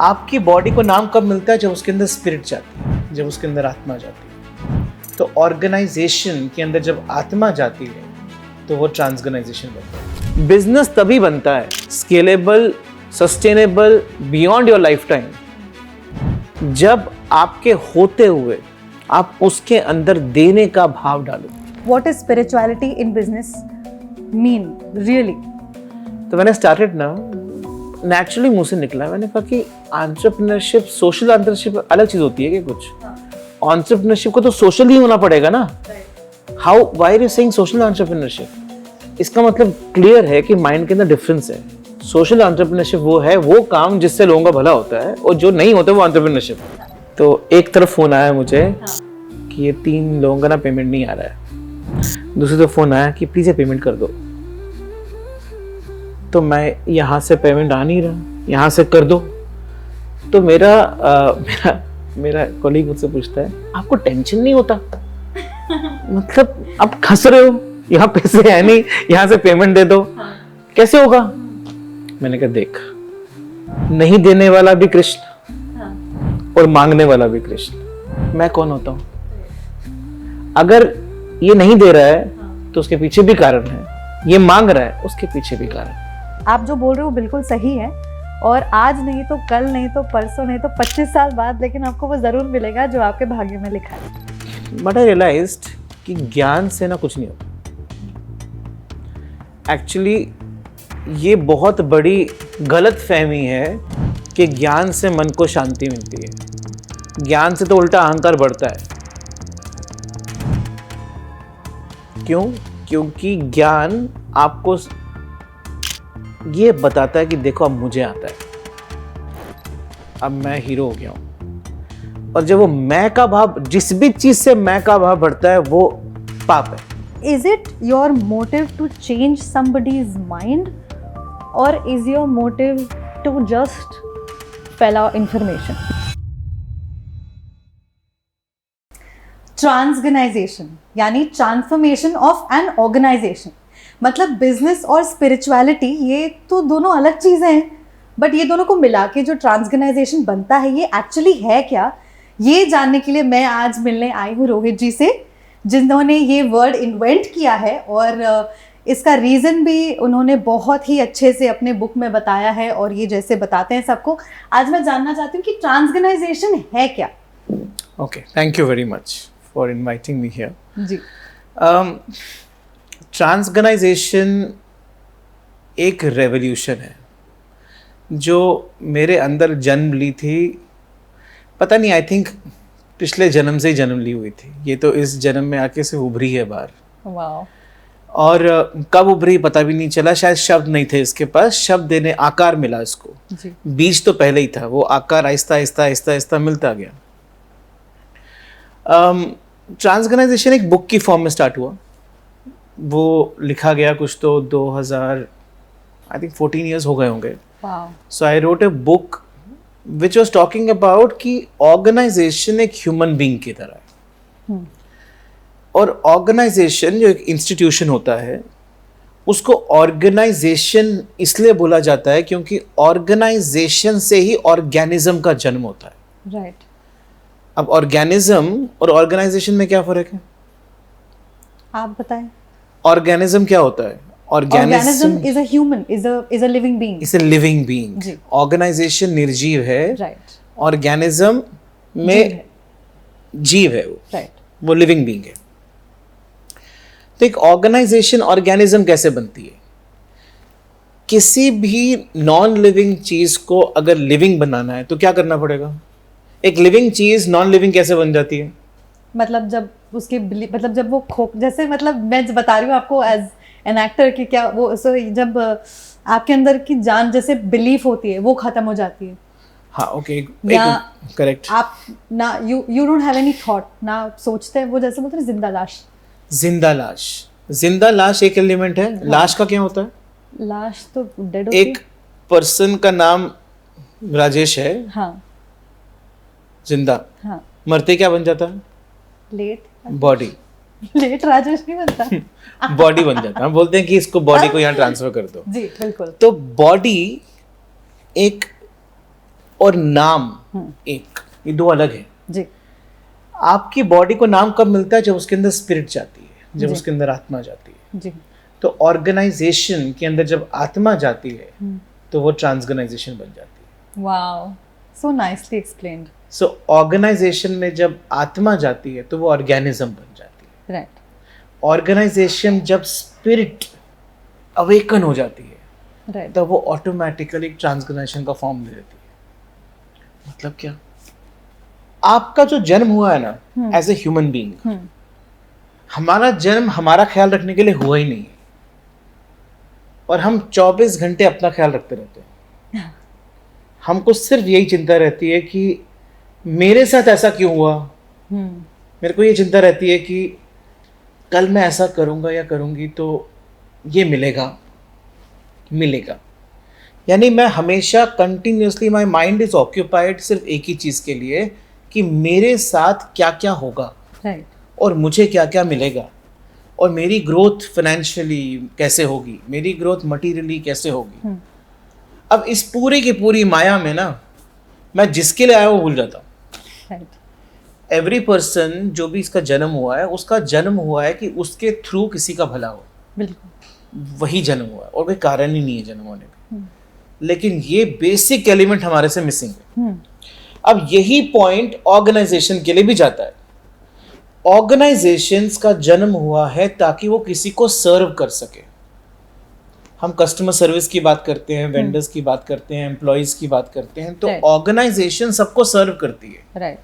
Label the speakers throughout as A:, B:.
A: आपकी बॉडी को नाम कब मिलता है? जब उसके अंदर स्पिरिट जाती है, जब उसके अंदर आत्मा जाती है। तो ऑर्गेनाइजेशन के अंदर जब आत्मा जाती है तो वो ट्रांसगनाइजेशन बनता है। बिजनेस तभी बनता है scalable, sustainable, beyond your life time, जब आपके होते हुए आप उसके अंदर देने का भाव डालो।
B: What is spirituality in business mean really?
A: तो मैंने स्टार्टेड ना नेचुरली मुंह से निकला, मैंने कहा कि एंटरप्रेन्योरशिप, सोशल एंटरप्रेन्योरशिप अलग चीज होती है कि कुछ एंटरप्रेन्योरशिप को तो सोशल ही होना पड़ेगा ना। How why are you saying social entrepreneurship? इसका मतलब क्लियर है कि माइंड के अंदर डिफरेंस है। सोशल एंटरप्रेन्योरशिप वो है, वो काम जिससे लोगों का भला होता है, और जो नहीं होता वो एंटरप्रेन्योरशिप। तो एक तरफ फोन आया मुझे कि ये 3 लोगों का ना पेमेंट नहीं आ रहा है, दूसरी तरफ फोन आया कि प्लीज ये पेमेंट कर दो। तो मैं यहाँ से पेमेंट आ नहीं रहा, यहाँ से कर दो। तो मेरा कॉलीग मुझसे पूछता है, आपको टेंशन नहीं होता? मतलब आप खस रहे हो, यहाँ पैसे है नहीं, यहाँ से पेमेंट दे दो, कैसे होगा? मैंने कहा देख, नहीं देने वाला भी कृष्ण और मांगने वाला भी कृष्ण, मैं कौन होता हूँ? अगर ये नहीं दे रहा है तो उसके पीछे भी कारण है, ये मांग रहा है उसके पीछे भी कारण है।
B: आप जो बोल रहे हो बिल्कुल सही है, और आज नहीं तो कल, नहीं तो परसों, नहीं तो 25 साल बाद, लेकिन आपको वो जरूर मिलेगा जो आपके भाग्य में लिखा है।
A: बट आई रियलाइज्ड कि ज्ञान से ना कुछ नहीं होता। एक्चुअली ये बहुत बड़ी गलत फहमी है कि ज्ञान से मन को शांति मिलती है। ज्ञान से तो उल्टा अहंकार बढ़ता है। क्यों? क्योंकि ज्ञान आपको ये बताता है कि देखो अब मुझे आता है, अब मैं हीरो हो गया हूं। और जब वो मैं का भाव, जिस भी चीज से मैं का भाव बढ़ता है, वो पाप है।
B: Is it your motive to change somebody's mind, or is your motive to just spell out information? Transganization यानी ट्रांसफॉर्मेशन ऑफ एन ऑर्गेनाइजेशन। मतलब बिजनेस और स्पिरिचुअलिटी ये तो दोनों अलग चीज़ें हैं, बट ये दोनों को मिला के जो ट्रांसगनाइजेशन बनता है, ये एक्चुअली है क्या, ये जानने के लिए मैं आज मिलने आई हूँ रोहित जी से, जिन्होंने ये वर्ड इन्वेंट किया है, और इसका रीज़न भी उन्होंने बहुत ही अच्छे से अपने बुक में बताया है, और ये जैसे बताते हैं सबको। आज मैं जानना चाहती हूँ कि ट्रांसगनाइजेशन है क्या?
A: Okay, thank you very much for inviting me here.
B: जी।
A: ट्रांसगनाइजेशन एक रेवोल्यूशन है जो मेरे अंदर जन्म ली थी। पता नहीं, आई थिंक पिछले जन्म से ही जन्म ली हुई थी। ये तो इस जन्म में आके से उभरी है बाहर।
B: वाह।
A: और कब उभरी पता भी नहीं चला। शायद शब्द नहीं थे इसके पास, शब्द देने आकार मिला इसको।
B: जी। बीज
A: तो पहले ही था, वो आकार आहिस्ता आहिस्ता आहिस्ता आहिस्ता मिलता गया। ट्रांसगनाइजेशन एक बुक की फॉर्म में स्टार्ट हुआ। वो लिखा गया कुछ तो 2000 आई थिंक 14 ईयर्स हो गए होंगे। So I wrote a book which was talking about कि ऑर्गेनाइजेशन एक ह्यूमन बीइंग की तरह है। और ऑर्गेनाइजेशन जो एक इंस्टीट्यूशन होता है, उसको ऑर्गेनाइजेशन इसलिए बोला जाता है क्योंकि ऑर्गेनाइजेशन से ही ऑर्गेनिज्म का जन्म होता है।
B: राइट।
A: अब ऑर्गेनिज्म और ऑर्गेनाइजेशन में क्या फर्क है?
B: आप बताएं।
A: ऑर्गेनिज्म क्या होता है?
B: Organism is a human, is a living being.
A: Is a living being. Organisation निर्जीव है।
B: राइट।
A: ऑर्गेनिज्म में जीव है वो।
B: राइट।
A: वो लिविंग बीइंग है। तो एक ऑर्गेनाइजेशन, ऑर्गेनिज्म कैसे बनती है? किसी भी नॉन लिविंग चीज को अगर लिविंग बनाना है तो क्या करना पड़ेगा? एक लिविंग चीज नॉन लिविंग कैसे बन जाती है?
B: मतलब जब उसके मतलब जब वो जैसे, मतलब मैं बता रही हूँ आपको एज एन एक्टर कि क्या वो जब आपके अंदर की जान जैसे बिलीफ होती है वो खत्म हो जाती है।
A: हाँ, ओके,
B: करेक्ट। आप ना you don't have any thought, ना सोचते हैं, वो जैसे बोलते हैं जिंदा लाश। जिंदा लाश,
A: जिंदा लाश एक एलिमेंट है। हाँ। लाश का क्या होता है?
B: लाश तो डेड होती है।
A: एक पर्सन का नाम राजेश है।
B: हाँ।
A: जिंदा।
B: हाँ।
A: मरते क्या बन जाता है?
B: लेट।
A: बॉडी।
B: लेट राजेश नहीं बनता।
A: बॉडी बन जाता है। हम बोलते हैं कि इसको बॉडी को यहाँ ट्रांसफर कर दो।
B: जी बिल्कुल।
A: तो बॉडी एक और नाम एक, ये दो अलग है।
B: जी
A: आपकी बॉडी को नाम कब मिलता है? जब उसके अंदर स्पिरिट जाती है, जब
B: जी।
A: उसके अंदर आत्मा जाती है।
B: जी
A: तो ऑर्गेनाइजेशन के अंदर जब आत्मा जाती है तो वो ट्रांसगनाइजेशन बन जाती है।
B: Wow, so nicely explained.
A: So organisation में जब आत्मा जाती है तो वो ऑर्गेनिज्म बन जाती है।
B: राइट
A: ऑर्गेनाइजेशन जब स्पिरिट अवेकन हो जाती है
B: राइट
A: तब वो ऑटोमेटिकली ट्रांसगनाइजेशन का फॉर्म ले लेती है। मतलब क्या? आपका जो जन्म हुआ है ना एज ए ह्यूमन बीइंग, हमारा जन्म हमारा ख्याल रखने के लिए हुआ ही नहीं है, और हम 24 घंटे अपना ख्याल रखते रहते हैं। हमको सिर्फ यही चिंता रहती है कि मेरे साथ ऐसा क्यों हुआ। मेरे को ये चिंता रहती है कि कल मैं ऐसा करूंगा या करूंगी तो ये मिलेगा। यानी मैं हमेशा continuously my mind is occupied सिर्फ एक ही चीज के लिए कि मेरे साथ क्या क्या होगा
B: राइट
A: और मुझे क्या क्या मिलेगा, और मेरी ग्रोथ फाइनेंशियली कैसे होगी, मेरी ग्रोथ मटेरियली कैसे होगी। अब इस पूरी की पूरी माया में ना मैं जिसके लिए आया वो भूल जाता हूँ।
B: राइट
A: एवरी पर्सन जो भी इसका जन्म हुआ है, उसका जन्म हुआ है कि उसके थ्रू किसी का भला हो,
B: बिल्कुल
A: वही जन्म हुआ है, और कोई कारण ही नहीं है जन्म होने का। लेकिन ये बेसिक एलिमेंट हमारे से मिसिंग है। अब यही पॉइंट ऑर्गेनाइजेशन के लिए भी जाता है। ऑर्गेनाइजेशंस का जन्म हुआ है ताकि वो किसी को सर्व कर सके। हम कस्टमर सर्विस की बात करते हैं, वेंडर्स की बात करते हैं, एम्प्लॉयज की बात करते हैं, तो
B: Right.
A: ऑर्गेनाइजेशन सबको सर्व करती है।
B: राइट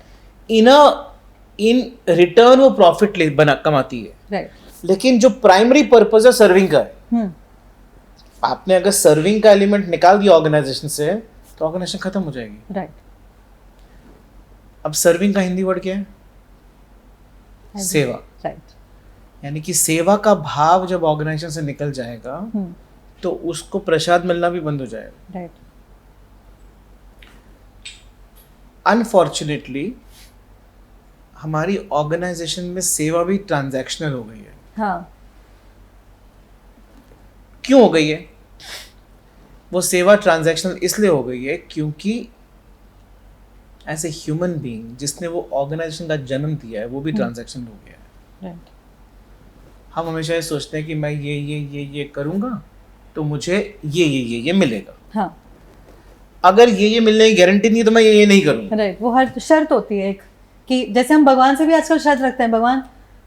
A: इन रिटर्न वो प्रॉफिट कमाती है।
B: राइट
A: लेकिन जो प्राइमरी पर्पज है सर्विंग का है, आपने अगर सर्विंग का एलिमेंट निकाल दिया ऑर्गेनाइजेशन से तो ऑर्गेनाइजेशन खत्म हो जाएगी।
B: राइट
A: अब सर्विंग का हिंदी वर्ड क्या है? सेवा।
B: राइट
A: यानी कि सेवा का भाव जब ऑर्गेनाइजेशन से निकल जाएगा तो उसको प्रसाद मिलना भी बंद हो जाएगा।
B: राइट
A: अनफॉर्चुनेटली हमारी ऑर्गेनाइजेशन में सेवा भी ट्रांजैक्शनल हो गई है।
B: हाँ
A: क्यों हो गई है? वो सेवा ट्रांजैक्शनल इसलिए हो गई है क्योंकि एज ए ह्यूमन बीइंग जिसने वो ऑर्गेनाइजेशन का जन्म दिया है वो भी ट्रांजैक्शनल हो गया है।
B: राइट
A: हम हमेशा ये सोचते हैं कि मैं ये करूंगा तो मुझे ये मिलेगा।
B: हाँ
A: अगर ये मिलने की गारंटी नहीं है तो मैं ये नहीं करूंगा।
B: राइट वो हर शर्त होती है एक, कि जैसे हम भगवान से भी आजकल शर्त रखते हैं, भगवान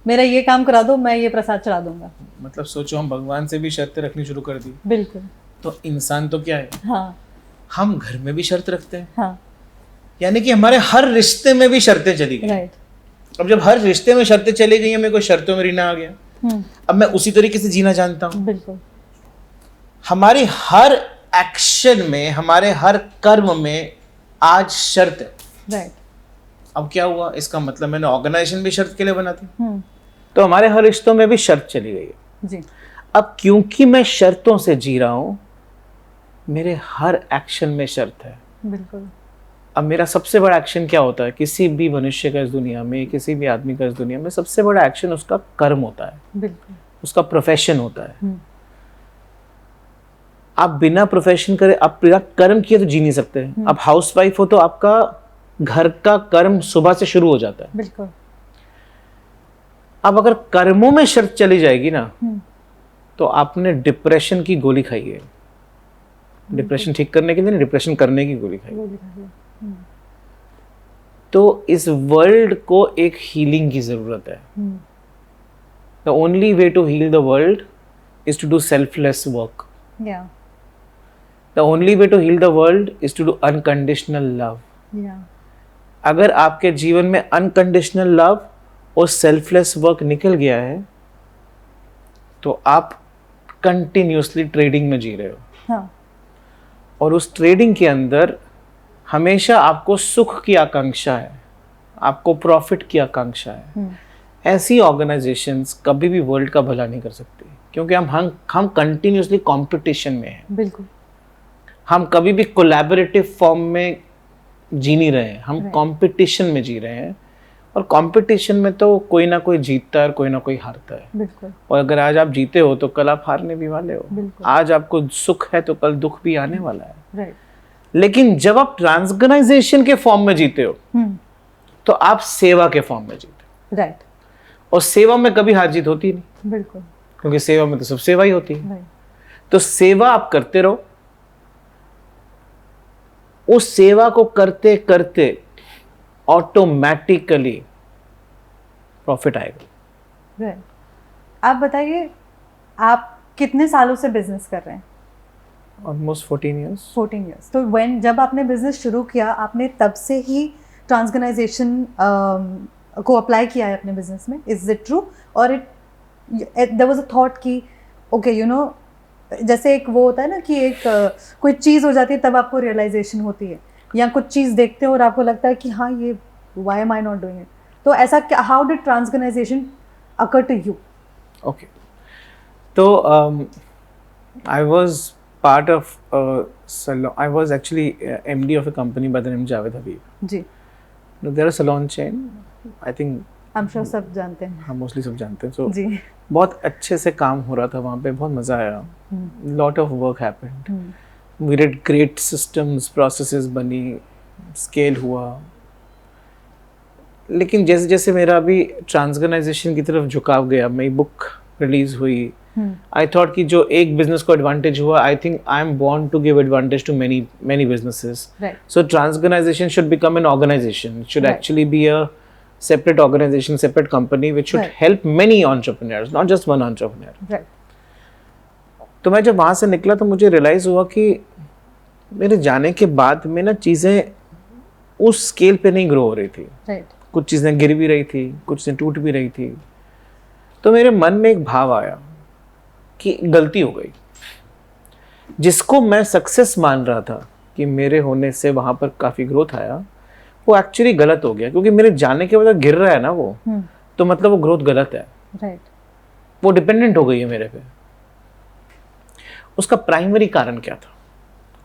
B: मेरा ये काम करा दो, मैं ये प्रसाद चढ़ा दूंगा।
A: मतलब सोचो, हम भगवान से भी शर्तें रखनी शुरू कर दी
B: बिल्कुल।
A: तो इंसान तो क्या है,
B: हाँ
A: हम घर में भी शर्त रखते हैं।
B: हाँ
A: यानी कि हमारे हर रिश्ते में भी शर्तें चली गई।
B: राइट
A: अब जब हर रिश्ते में शर्तें चली गई हैं, मेरे को शर्तों में रहना आ गया, अब मैं उसी तरीके से जीना जानता हूँ।
B: बिल्कुल।
A: हमारी हर एक्शन में, हमारे हर कर्म में आज शर्त है।
B: राइट
A: अब क्या हुआ, इसका मतलब मैंने ऑर्गेनाइजेशन भी शर्त के लिए बना थी। तो हमारे हर रिश्तों में भी शर्त चली गई है।
B: जी
A: अब क्योंकि मैं शर्तों से जी रहा हूं, मेरे हर एक्शन में शर्त है।
B: बिल्कुल।
A: अब मेरा सबसे बड़ा एक्शन क्या होता है? किसी भी मनुष्य का इस दुनिया में, किसी भी आदमी का इस दुनिया में सबसे बड़ा एक्शन उसका कर्म होता है,
B: बिल्कुल।
A: उसका प्रोफेशन होता है। आप बिना प्रोफेशन करे, आप बिना कर्म किए तो जी नहीं सकते। आप हाउसवाइफ हो तो आपका घर का कर्म सुबह से शुरू हो जाता है।
B: बिल्कुल।
A: अब अगर कर्मों में शर्त चली जाएगी ना, तो आपने डिप्रेशन की गोली खाई है। डिप्रेशन ठीक करने के लिए नहीं, डिप्रेशन करने की गोली खाई। तो इस वर्ल्ड को एक हीलिंग की जरूरत है। The only way to heal the world is to do selfless work. The only way to heal the world is to do unconditional love. अगर आपके जीवन में अनकंडीशनल लव और सेल्फलेस वर्क निकल गया है तो आप कंटिन्यूसली ट्रेडिंग में जी रहे हो।
B: हाँ।
A: और उस ट्रेडिंग के अंदर हमेशा आपको सुख की आकांक्षा है, आपको प्रॉफिट की आकांक्षा है। ऐसी ऑर्गेनाइजेशंस कभी भी वर्ल्ड का भला नहीं कर सकती, क्योंकि हम कंटिन्यूसली कंपटीशन में हैं।
B: बिल्कुल।
A: हम कभी भी कोलैबोरेटिव फॉर्म में जी नहीं रहे हैं, हम कंपटीशन में जी रहे हैं। और कंपटीशन में तो कोई ना कोई जीतता है और कोई ना कोई हारता है।
B: बिल्कुल।
A: और अगर आज आप जीते हो तो कल आप हारने भी वाले हो।
B: बिल्कुल।
A: आज आपको सुख है तो कल दुख भी आने वाला है।
B: राइट।
A: लेकिन जब आप ट्रांसऑर्गेनाइजेशन के फॉर्म में जीते हो तो आप सेवा के फॉर्म में जीते हो।
B: राइट।
A: और सेवा में कभी हार जीत होती नहीं,
B: बिल्कुल।
A: क्योंकि सेवा में तो सब सेवा ही होती है।
B: राइट।
A: तो सेवा आप करते रहो, उस सेवा को करते करते ऑटोमेटिकली प्रॉफिट आएगा।
B: राइट। आप बताइए, आप कितने सालों से बिजनेस कर रहे हैं?
A: Almost 14 years.
B: 14 ईयर्स। तो जब आपने बिजनेस शुरू किया, आपने तब से ही ट्रांसऑर्गेनाइजेशन को अप्लाई किया है अपने बिजनेस में? Is it true? और देयर वाज अ थॉट कि ओके यू नो, जैसे एक वो होता है ना कि एक कोई चीज़ हो जाती है तब आपको रियलाइजेशन होती है, या कुछ चीज़ देखते हो और आपको लगता है कि हाँ ये why am I not doing it. तो ऐसा how did transorganisation occur to you?
A: Okay, तो I was part of a salon. I was actually MD of a company by the name Javed Habib.
B: जी।
A: No, they're a salon chain. I think
B: I'm sure सब जानते हैं।
A: हाँ, mostly सब जानते हैं। So
B: जी।
A: बहुत अच्छे से काम हो रहा था वहाँ पे, बहुत मज़ा आया। Lot of work happened. We did great systems, processes बनी, scale हुआ। लेकिन जैसे जैसे मेरा अभी ट्रांसऑर्गेनाइजेशन की तरफ झुकाव गया, मेरी बुक रिलीज हुई, आई थॉट कि जो एक बिजनेस को एडवांटेज हुआ, I think I am born to give advantage to many businesses.
B: Right.
A: So transorganization should become an organization. It should
B: Right.
A: actually be a separate organization, separate company, which should
B: Right.
A: help many entrepreneurs, not just one entrepreneur.
B: Right.
A: तो मैं जब वहाँ से निकला तो मुझे realise हुआ कि मेरे जाने के बाद में ना चीज़ें उस स्केल पे नहीं ग्रो हो रही थी।
B: Right.
A: कुछ चीज़ें गिर भी रही थी, कुछ चीज़ें टूट भी रही थी। तो मेरे मन में एक भाव आया कि गलती हो गई। जिसको मैं सक्सेस मान रहा था कि मेरे होने से वहाँ पर काफ़ी ग्रोथ आया, वो एक्चुअली गलत हो गया, क्योंकि मेरे जाने के बाद गिर रहा है ना वो, तो मतलब वो ग्रोथ गलत है।
B: Right.
A: वो डिपेंडेंट हो गई है मेरे पे। उसका प्राइमरी कारण क्या था?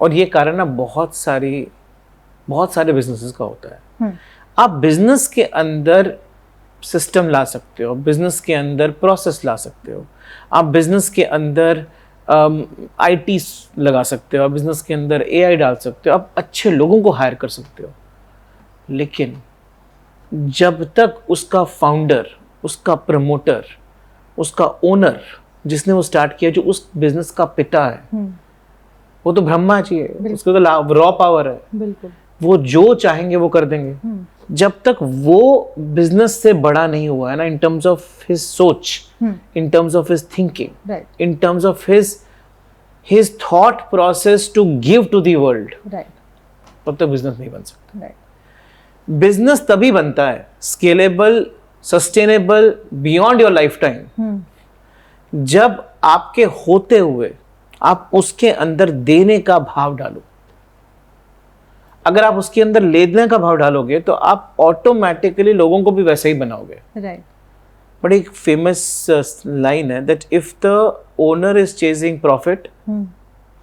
A: और ये कारण ना बहुत सारे बिजनेसेस का होता है। आप बिजनेस के अंदर सिस्टम ला सकते हो, बिजनेस के अंदर प्रोसेस ला सकते हो, आप बिजनेस के अंदर आईटी लगा सकते हो, आप बिजनेस के अंदर एआई डाल सकते हो, आप अच्छे लोगों को हायर कर सकते हो। लेकिन जब तक उसका फाउंडर, उसका प्रमोटर, उसका ओनर, जिसने वो स्टार्ट किया, जो उस बिजनेस का पिता है, वो तो ब्रह्मा जी है, उसको तो रॉ पावर है।
B: बिल्कुल।
A: वो जो चाहेंगे वो कर देंगे। जब तक वो बिजनेस से बड़ा नहीं हुआ है ना, इन टर्म्स ऑफ हिज सोच, in terms of his thinking, in terms of his thought process to give to the world, तब तक बिजनेस नहीं बन सकता। बिजनेस तभी बनता है scalable, sustainable, beyond your life time, जब आपके होते हुए आप उसके अंदर देने का भाव डालो। अगर आप उसके अंदर लेने का भाव डालोगे तो आप ऑटोमेटिकली लोगों को भी वैसे ही बनाओगे।
B: राइट।
A: बट एक फेमस लाइन है that if the owner is chasing profit,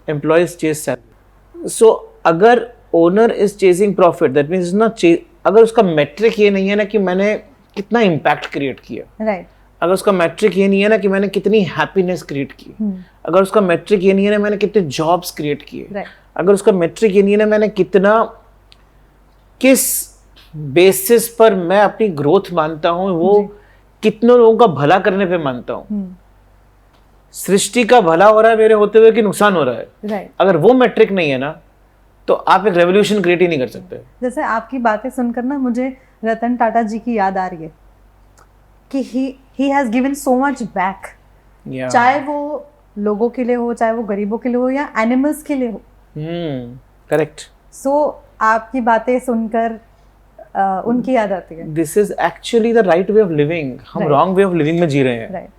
A: employees chase salary. So अगर owner is chasing profit, that means not, अगर उसका मैट्रिक ये नहीं है ना कि मैंने कितना इम्पैक्ट क्रिएट किया,
B: राइट,
A: अगर उसका मैट्रिक ये नहीं है ना कि मैंने कितनी हैप्पीनेस क्रिएट की, अगर उसका मैट्रिक ये नहीं है ना मैंने कितने जॉब्स क्रिएट किए, अगर उसका मैट्रिक ये नहीं है ना मैंने किस बेसिस पर मैं अपनी ग्रोथ मानता हूँ, वो कितने लोगों का भला करने पे मानता हूँ, सृष्टि का भला हो रहा है मेरे होते हुए कि नुकसान हो रहा है, अगर वो मैट्रिक नहीं है ना तो आप एक रेवोल्यूशन क्रिएट ही नहीं कर सकते।
B: जैसे आपकी बातें सुनकर ना मुझे रतन टाटा जी की याद आ रही है कि he has given so much back, चाहे वो लोगों के लिए हो, चाहे वो गरीबों के लिए हो, या एनिमल्स के लिए हो।
A: करेक्ट।
B: सो आपकी बातें सुनकर उनकी याद आती है।
A: This is actually the right way of living. हम रॉन्ग वे ऑफ लिविंग में जी रहे हैं।
B: राइट।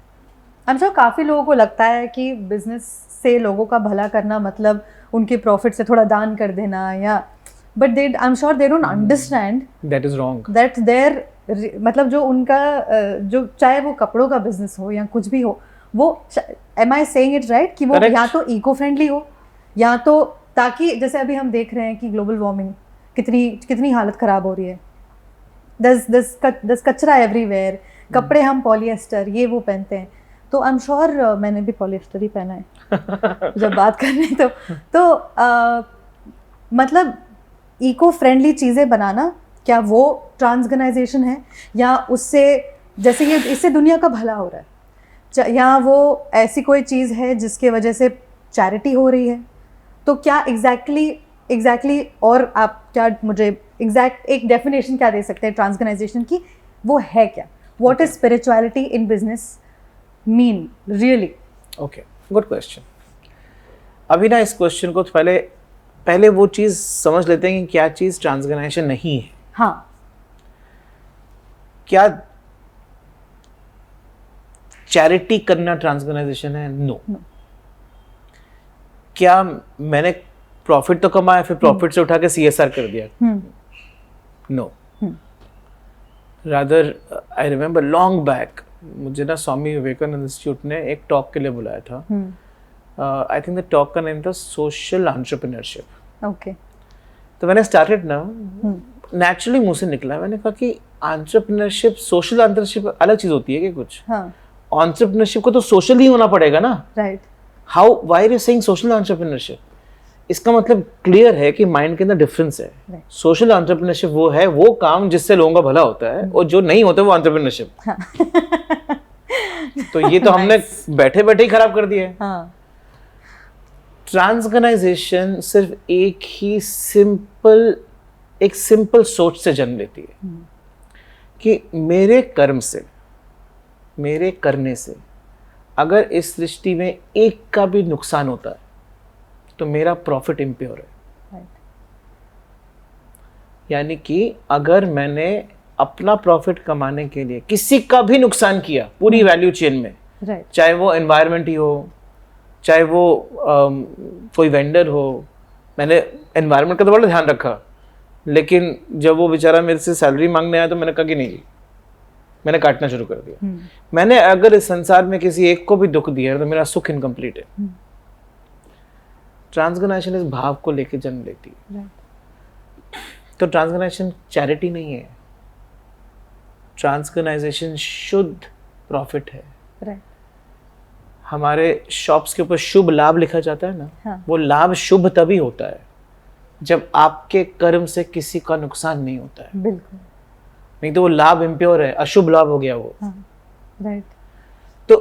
B: आई एम श्योर काफी लोगों को लगता है कि बिजनेस से लोगों का भला करना मतलब उनके प्रॉफिट से थोड़ा दान कर देना, या but they I am sure they don't understand
A: that is wrong,
B: that there मतलब जो उनका जो चाहे वो कपड़ों का बिजनेस हो या कुछ भी हो, वो am I saying it right कि वो या तो इको फ्रेंडली हो, या तो ताकि जैसे अभी हम देख रहे हैं कि ग्लोबल वार्मिंग कितनी हालत खराब हो रही है, दस कचरा एवरीवेयर, कपड़े हम पॉलिएस्टर ये वो पहनते हैं, तो आई एम श्योर मैंने भी पॉलिएस्टर ही पहना है जब बात कर रहे हैं तो मतलब इको फ्रेंडली चीज़ें बनाना, क्या वो ट्रांसगनाइजेशन है? या उससे, जैसे ये इससे दुनिया का भला हो रहा है, या वो ऐसी कोई चीज़ है जिसके वजह से चैरिटी हो रही है? तो क्या एग्जैक्टली और आप क्या मुझे एग्जैक्ट एक डेफिनेशन क्या दे सकते हैं ट्रांसगनाइजेशन की? वो है क्या? What is spirituality in business mean really?
A: Okay, good question. अभी ना इस क्वेश्चन को पहले वो चीज़ समझ लेते हैं कि क्या चीज़ ट्रांसगनाइजेशन नहीं है।
B: हाँ,
A: क्या चैरिटी करना ट्रांसगनाइजेशन है? नो। क्या मैंने प्रॉफिट तो कमाया फिर प्रॉफिट से उठा के CSR कर दिया? No. Rather I remember long back मुझे ना स्वामी विवेकानंद इंस्टीट्यूट ने एक टॉक के लिए बुलाया था। आई थिंक द टॉक का नेम था सोशल एंटरप्रेन्योरशिप।
B: ओके।
A: तो मैंने स्टार्टेड ना नेचुरली मुंह से निकला, मैंने कहा कि एंटरप्रेन्योरशिप सोशल एंटरप्रेन्योरशिप अलग चीज होती है कि कुछ?
B: हाँ,
A: एंटरप्रेन्योरशिप को तो सोशल ही होना पड़ेगा ना।
B: Right.
A: How why are you saying social entrepreneurship? इसका मतलब क्लियर है कि माइंड के अंदर डिफरेंस है।
B: Right.
A: सोशल एंटरप्रेन्योरशिप वो है, वो काम जिससे लोगों का भला होता है, और जो नहीं होता वो एंटरप्रेन्योरशिप। तो ये तो हमने बैठे बैठे ही खराब कर दिया है।
B: हाँ,
A: ट्रांसगनाइजेशन सिर्फ एक सिंपल सोच से जन्म लेती है कि मेरे कर्म से, मेरे करने से अगर इस सृष्टि में एक का भी नुकसान होता है तो मेरा प्रॉफिट इम्प्योर है।
B: राइट।
A: यानी कि अगर मैंने अपना प्रॉफिट कमाने के लिए किसी का भी नुकसान किया पूरी वैल्यू चेन में,
B: राइट।
A: चाहे वो एनवायरनमेंट ही हो, चाहे वो कोई वेंडर हो, मैंने एनवायरनमेंट का तो बड़ा ध्यान रखा, लेकिन जब वो बेचारा मेरे से सैलरी मांगने आया तो मैंने कहा कि नहीं, मैंने काटना शुरू कर दिया। मैंने अगर इस संसार में किसी एक को भी दुख दिया तो मेरा सुख इनकम्प्लीट है। ट्रांसगनाइजेशन इस भाव को लेके जन्म लेती है। तो ट्रांसगनाइजेशन चैरिटी नहीं है, ट्रांसगनाइजेशन शुद्ध प्रॉफिट है।
B: राइट।
A: हमारे शॉप्स के ऊपर शुभ लाभ लिखा जाता है ना,
B: हाँ।
A: वो लाभ शुभ तभी होता है जब आपके कर्म से किसी का नुकसान नहीं होता है।
B: बिल्कुल।
A: नहीं तो वो लाभ इम्प्योर है, अशुभ लाभ हो गया वो।
B: हाँ, राइट।
A: तो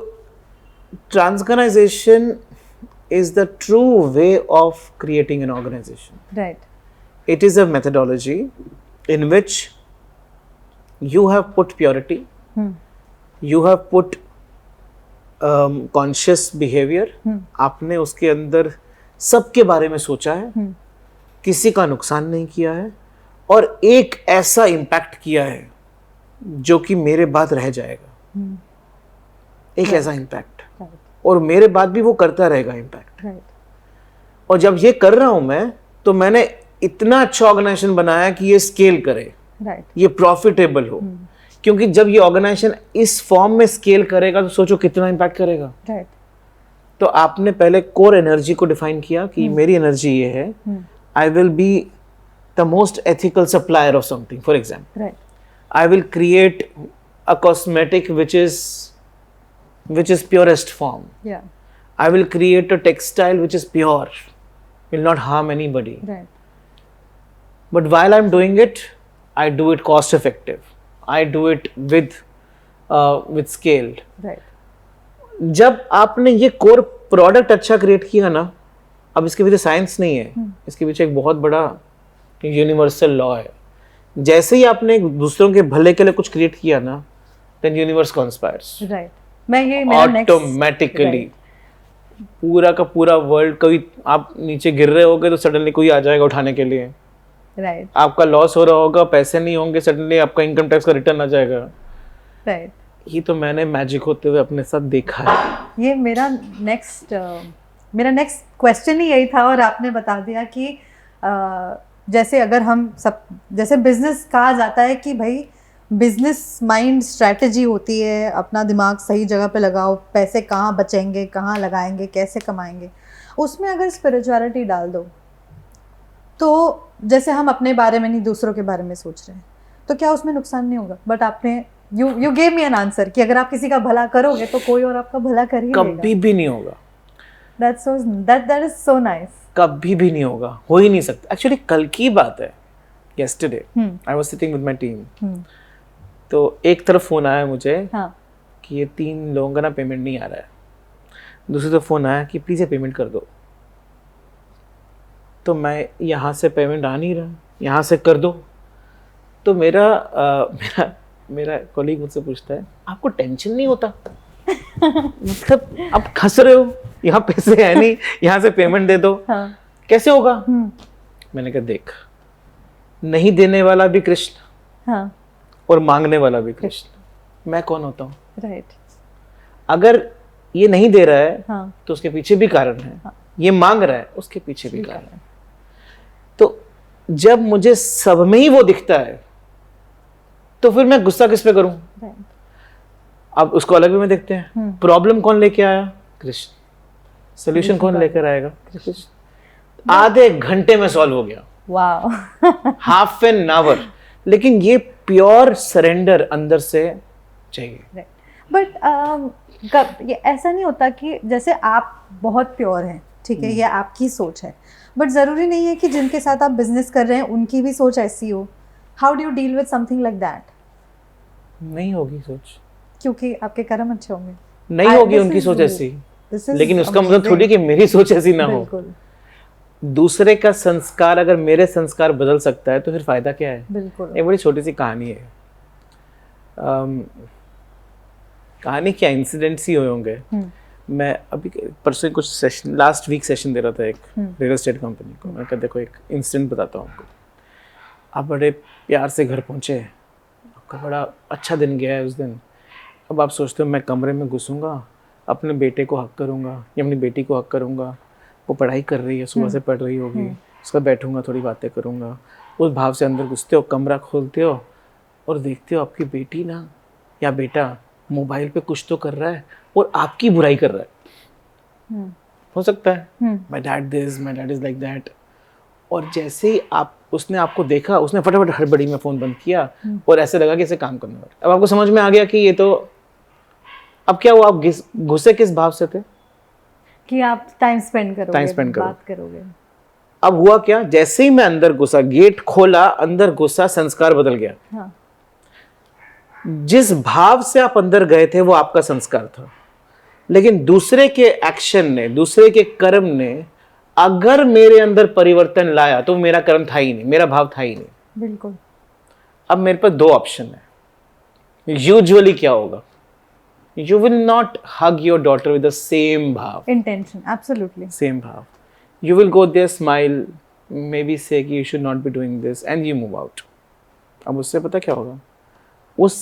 A: ट्रांसगनाइजेशन is the true way of creating an organization.
B: Right.
A: It is a methodology in which you have put purity, you have put conscious behavior, आपने उसके अंदर सबके बारे में सोचा है, किसी का नुकसान नहीं किया है, और एक ऐसा इम्पैक्ट किया है जो कि मेरे बाद रह जाएगा। एक ऐसा इम्पैक्ट, और मेरे बाद भी वो करता रहेगा इम्पैक्ट। और जब ये कर रहा हूं मैं, तो मैंने इतना अच्छा ऑर्गेनाइजेशन बनाया कि ये स्केल करे, ये प्रॉफिटेबल हो। क्योंकि जब ये ऑर्गेनाइजेशन इस फॉर्म में स्केल करेगा तो सोचो कितना इम्पैक्ट करेगा। तो आपने पहले कोर एनर्जी को डिफाइन किया कि मेरी एनर्जी ये है, I will be the most ethical supplier of something. For example, I will create a cosmetic which is purest form.
B: Yeah.
A: I will create a textile which is pure, will not harm anybody.
B: Right.
A: But while I'm doing it, I do it cost effective. I do it with scale.
B: Right.
A: जब आपने ये core product अच्छा create किया ना, अब इसके पीछे science नहीं है, इसके पीछे एक बहुत बड़ा यूनिवर्सल लॉ है। जैसे ही आपने दूसरों के भले के लिए कुछ क्रिएट किया ना, then universe conspires.
B: Right. मैं ये मेरा
A: ऑटोमेटिकली पूरा का पूरा वर्ल्ड, कभी आप नीचे गिर रहे होगे तो सडनली कोई आ जाएगा उठाने के लिए।
B: राइट।
A: आपका लॉस हो रहा होगा, पैसे नहीं होंगे, सडनली आपका इनकम टैक्स का रिटर्न आ जाएगा।
B: राइट।
A: ये तो मैंने मैजिक होते हुए अपने साथ देखा है।
B: ये मेरा नेक्स्ट क्वेश्चन ही यही था, और आपने बता दिया कि जैसे अगर हम सब, जैसे बिजनेस कहा जाता है कि भाई बिजनेस माइंड स्ट्रैटेजी होती है, अपना दिमाग सही जगह पे लगाओ, पैसे कहाँ बचेंगे, कहाँ लगाएंगे, कैसे कमाएंगे। उसमें अगर स्पिरिचुअलिटी डाल दो तो जैसे हम अपने बारे में नहीं दूसरों के बारे में सोच रहे हैं, तो क्या उसमें नुकसान नहीं होगा? बट आपने you gave me an answer कि अगर आप किसी का भला करोगे तो कोई और आपका भला कर ही लेगा।
A: कभी भी नहीं होगा।
B: That is so nice.
A: कभी भी नहीं होगा, हो ही नहीं सकता। एक्चुअली कल की बात है, yesterday I was sitting with my team, तो एक तरफ फोन आया मुझे
B: हाँ
A: कि ये 3 लोगों का ना पेमेंट नहीं आ रहा है, दूसरी तरफ फोन आया कि प्लीज ये पेमेंट कर दो। तो मैं यहाँ से पेमेंट आ नहीं रहा, यहाँ से कर दो। तो मेरा कॉलीग मुझसे पूछता है आपको टेंशन नहीं होता? मतलब आप खस रहे हो, यहाँ पैसे है नहीं, यहाँ से पेमेंट दे दो,
B: हाँ
A: कैसे होगा? मैंने कहा देख, नहीं देने वाला भी कृष्ण
B: हाँ
A: और मांगने वाला भी कृष्ण, मैं कौन होता हूँ?
B: राइट
A: अगर ये नहीं दे रहा है
B: हाँ
A: तो उसके पीछे भी कारण है, ये मांग रहा है उसके पीछे भी कारण है। तो जब मुझे सब में ही वो दिखता है तो फिर मैं गुस्सा किस पे करूं?
B: राइट
A: अब उसको अलग वे में देखते हैं, प्रॉब्लम कौन लेके आया? कृष्ण। सोल्यूशन कौन लेकर आएगा? कृष्ण। आधे घंटे में सॉल्व हो गया,
B: वाओ
A: हाफ एन आवर। लेकिन ये प्योर सरेंडर अंदर से चाहिए।
B: बट ये ऐसा नहीं होता कि जैसे आप बहुत प्योर हैं, ठीक है, ये आपकी सोच है, बट ज़रूरी नहीं है कि जिनके साथ आप बिजनेस कर रहे हैं उनकी भी सोच ऐसी हो। How do you deal with something like that?
A: नहीं होगी सोच,
B: क्योंकि आपके कर्म अच्छे होंगे,
A: नहीं होगी उनकी सोच ऐसी, लेकिन उसका मतलब थोड़ी कि मेरी सोच ऐसी ना हो।
B: बिल्कुल
A: दूसरे का संस्कार अगर मेरे संस्कार बदल सकता है तो फिर फायदा क्या है?
B: बिल्कुल।
A: एक बड़ी छोटी सी कहानी है, कहानी क्या, इंसिडेंट्स ही हुए होंगे। मैं अभी परसों कुछ सेशन, लास्ट वीक सेशन दे रहा था एक रियल एस्टेट कंपनी को। मैं कहा देखो एक इंसिडेंट बताता हूँ आपको। आप बड़े प्यार से घर पहुँचे, आपका बड़ा अच्छा दिन गया है उस दिन। अब आप सोचते हो मैं कमरे में घुसूंगा, अपने बेटे को हक करूँगा या अपनी बेटी को हक करूँगा, वो पढ़ाई कर रही है, सुबह से पढ़ रही होगी, उसका बैठूंगा, थोड़ी बातें करूँगा। उस भाव से अंदर घुसते हो, कमरा खोलते हो और देखते हो आपकी बेटी ना या बेटा मोबाइल पे कुछ तो कर रहा है और आपकी बुराई कर रहा है। हो सकता है my dad this, my dad is like that. और जैसे ही उसने आपको देखा, उसने फटाफट हड़बड़ी में फोन बंद किया और ऐसे लगा कि इसे काम करने वाला। अब आपको समझ में आ गया कि ये तो, अब क्या हुआ, आप घुसे किस भाव से थे
B: कि आप टाइम स्पेंड करोगे, बात करोगे।
A: अब हुआ क्या, जैसे ही मैं अंदर घुसा, गेट खोला, अंदर घुसा, संस्कार बदल गया।
B: हाँ।
A: जिस भाव से आप अंदर गए थे वो आपका संस्कार था, लेकिन दूसरे के एक्शन ने, दूसरे के कर्म ने अगर मेरे अंदर परिवर्तन लाया तो मेरा कर्म था ही नहीं, मेरा भाव था ही नहीं।
B: बिल्कुल।
A: अब मेरे पास 2 ऑप्शन है। यूजुअली क्या होगा, you will not hug your daughter with the same bhav,
B: intention, absolutely
A: same bhav. You will go there, smile, maybe say कि you should not be doing this and you move out. अब उससे पता क्या होगा, उस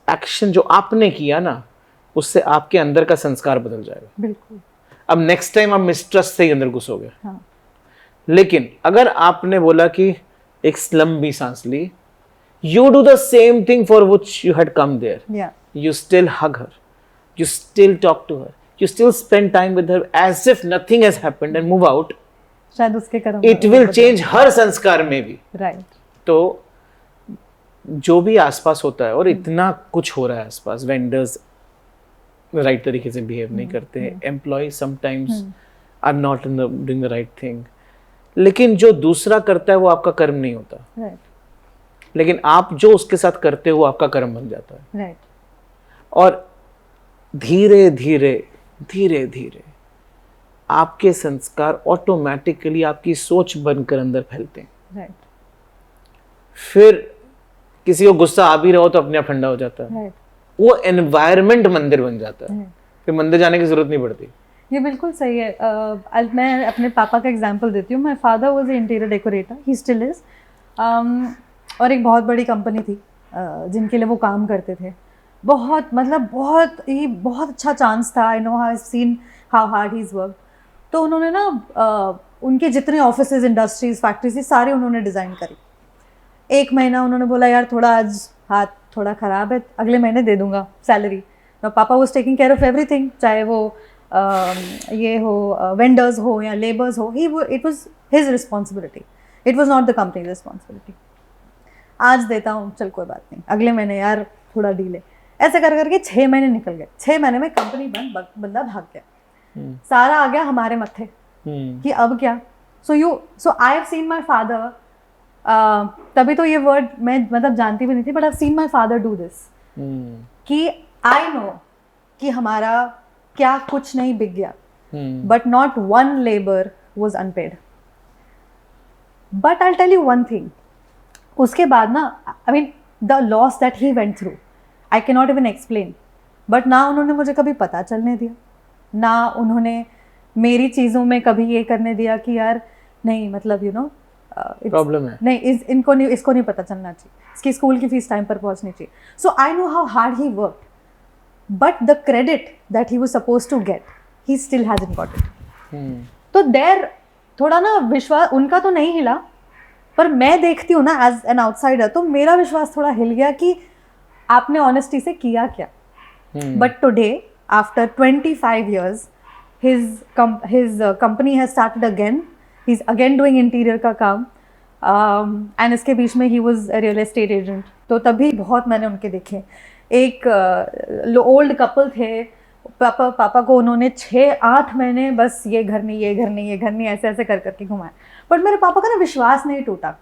A: action जो आपने किया ना, उससे आपके अंदर का संस्कार बदल जाएगा।
B: बिल्कुल।
A: अब नेक्स्ट टाइम आप मिसट्रस्ट से ही अंदर घुसोगे।
B: हाँ।
A: लेकिन अगर आपने बोला कि एक लंबी सांस ली, you do the same thing for which you had come there.
B: Yeah.
A: You still hug her. You still talk to her, you still spend time with her as if nothing has happened and move out.
B: शायद उसके कर्म
A: It will change हर संस्कार में भी।
B: Right.
A: तो जो भी आसपास होता है, और इतना कुछ हो रहा है आसपास, वेंडर्स राइट तरीके से बिहेव नहीं करते हैं, employ sometimes are not doing the right thing, लेकिन जो दूसरा करता है वो आपका कर्म नहीं होता।
B: Right.
A: लेकिन आप जो उसके साथ करते हो वो आपका कर्म बन जाता है।
B: Right.
A: और धीरे धीरे धीरे धीरे आपके संस्कार ऑटोमेटिकली आपकी सोच बनकर अंदर फैलते हैं।
B: Right.
A: फिर किसी को गुस्सा आ भी रहा हो तो अपने आप ठंडा हो जाता है।
B: Right.
A: वो एनवायरनमेंट मंदिर बन जाता है। फिर मंदिर जाने की जरूरत नहीं पड़ती।
B: ये बिल्कुल सही है। मैं अपने पापा का एग्जांपल देती हूँ। My father was a interior decorator, he still is. और एक बहुत बड़ी कंपनी थी जिनके लिए वो काम करते थे। बहुत बहुत अच्छा चांस था। I know, I have seen how hard he is work. तो उन्होंने ना उनके जितने ऑफिसेज, इंडस्ट्रीज, फैक्ट्रीज थी, सारी उन्होंने डिज़ाइन करी। 1 महीना उन्होंने बोला यार थोड़ा आज हाथ थोड़ा ख़राब है, अगले महीने दे दूंगा सैलरी। पापा was taking care of everything, चाहे वो ये हो, वेंडर्स हो या लेबर्स हो, it was his responsibility, it was not the company responsibility. आज देता हूँ, चल कोई बात नहीं, अगले महीने यार थोड़ा डील है। ऐसे कर करके 6 महीने निकल गए। 6 महीने में कंपनी बंद, बंदा भाग गया। सारा आ गया हमारे मत्थे कि अब क्या, So I have seen my father, तभी तो ये वर्ड मैं मतलब जानती भी नहीं थी, but I've seen my father do this. कि I know कि हमारा क्या कुछ नहीं बिक गया, but not one labor was unpaid. But I'll tell you one thing. उसके बाद ना, I mean the loss that he went through, I cannot even explain. But ना उन्होंने मुझे कभी पता चलने दिया, ना उन्होंने मेरी चीज़ों में कभी ये करने दिया कि यार नहीं मतलब यू नो
A: प्रॉब्लम है,
B: नहीं इसको नहीं पता चलना चाहिए, इसकी स्कूल की फीस टाइम पर पहुंचनी चाहिए. So I know how hard he work, but the credit that he was suppose to get he still hasn't got it. तो देयर थोड़ा ना विश्वास उनका तो नहीं हिला, पर मैं देखती हूँ ना एज एन आउटसाइडर, तो मेरा विश्वास थोड़ा हिल गया कि आपने ऑनेस्टी से किया क्या. But today after 25 years his company has started again. He's again doing interior का काम, एंड इसके बीच में he was a real estate agent. तो तभी बहुत मैंने उनके देखे. एक ओल्ड कपल थे, पापा को उन्होंने 6-8 महीने बस ये घर नहीं ऐसे ऐसे कर करके घुमाया, बट मेरे पापा का ना विश्वास नहीं टूटा.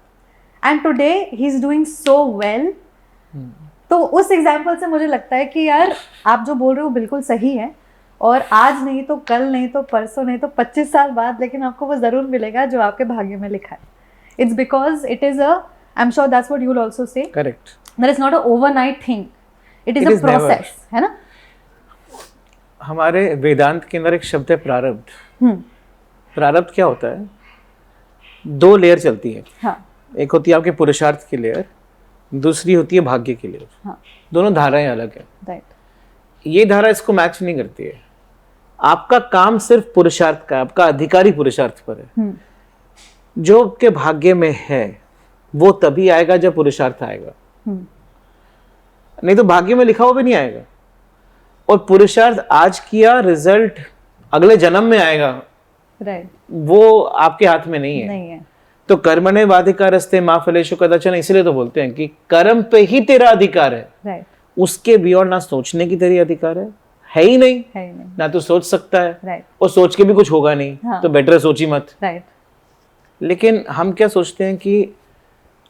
B: And today he is doing so well. तो उस एग्जाम्पल से मुझे लगता है कि यार आप जो बोल रहे हो बिल्कुल सही है, और आज नहीं तो कल नहीं तो परसों नहीं तो 25 साल बाद, लेकिन आपको वो ज़रूर मिलेगा जो आपके भाग्य में लिखा है. It's because it is I am sure that's what you will also say,
A: correct,
B: that is not a overnight thing, it is a process, है ना.
A: हमारे वेदांत के अंदर एक शब्द है प्रारब्ध. प्रारब्ध क्या होता है? 2 लेयर चलती है.
B: हाँ.
A: एक होती है आपके पुरुषार्थ की लेयर, दूसरी होती है भाग्य की लेयर.
B: हाँ.
A: दोनों धाराएं अलग है.
B: राइट.
A: ये धारा इसको मैच नहीं करती है. आपका काम सिर्फ पुरुषार्थ का है, आपका अधिकारी पुरुषार्थ पर है. जो आपके भाग्य में है वो तभी आएगा जब पुरुषार्थ आएगा, नहीं तो भाग्य में लिखा हुआ भी नहीं आएगा. और पुरुषार्थ आज किया, रिजल्ट अगले जन्म में आएगा.
B: राइट.
A: वो आपके हाथ में नहीं है.
B: नहीं है.
A: तो कर्मण्येवाधिकारस्ते मा फलेषु कदाचन, इसलिए तो बोलते हैं कि कर्म पे ही तेरा अधिकार है.
B: राइट.
A: उसके बियॉन्ड ना सोचने की तेरी अधिकार है ही नहीं. ना तो सोच सकता है.
B: राइट.
A: और सोच के भी कुछ होगा नहीं.
B: हाँ.
A: तो बेटर सोच ही मत.
B: राइट.
A: लेकिन हम क्या सोचते हैं कि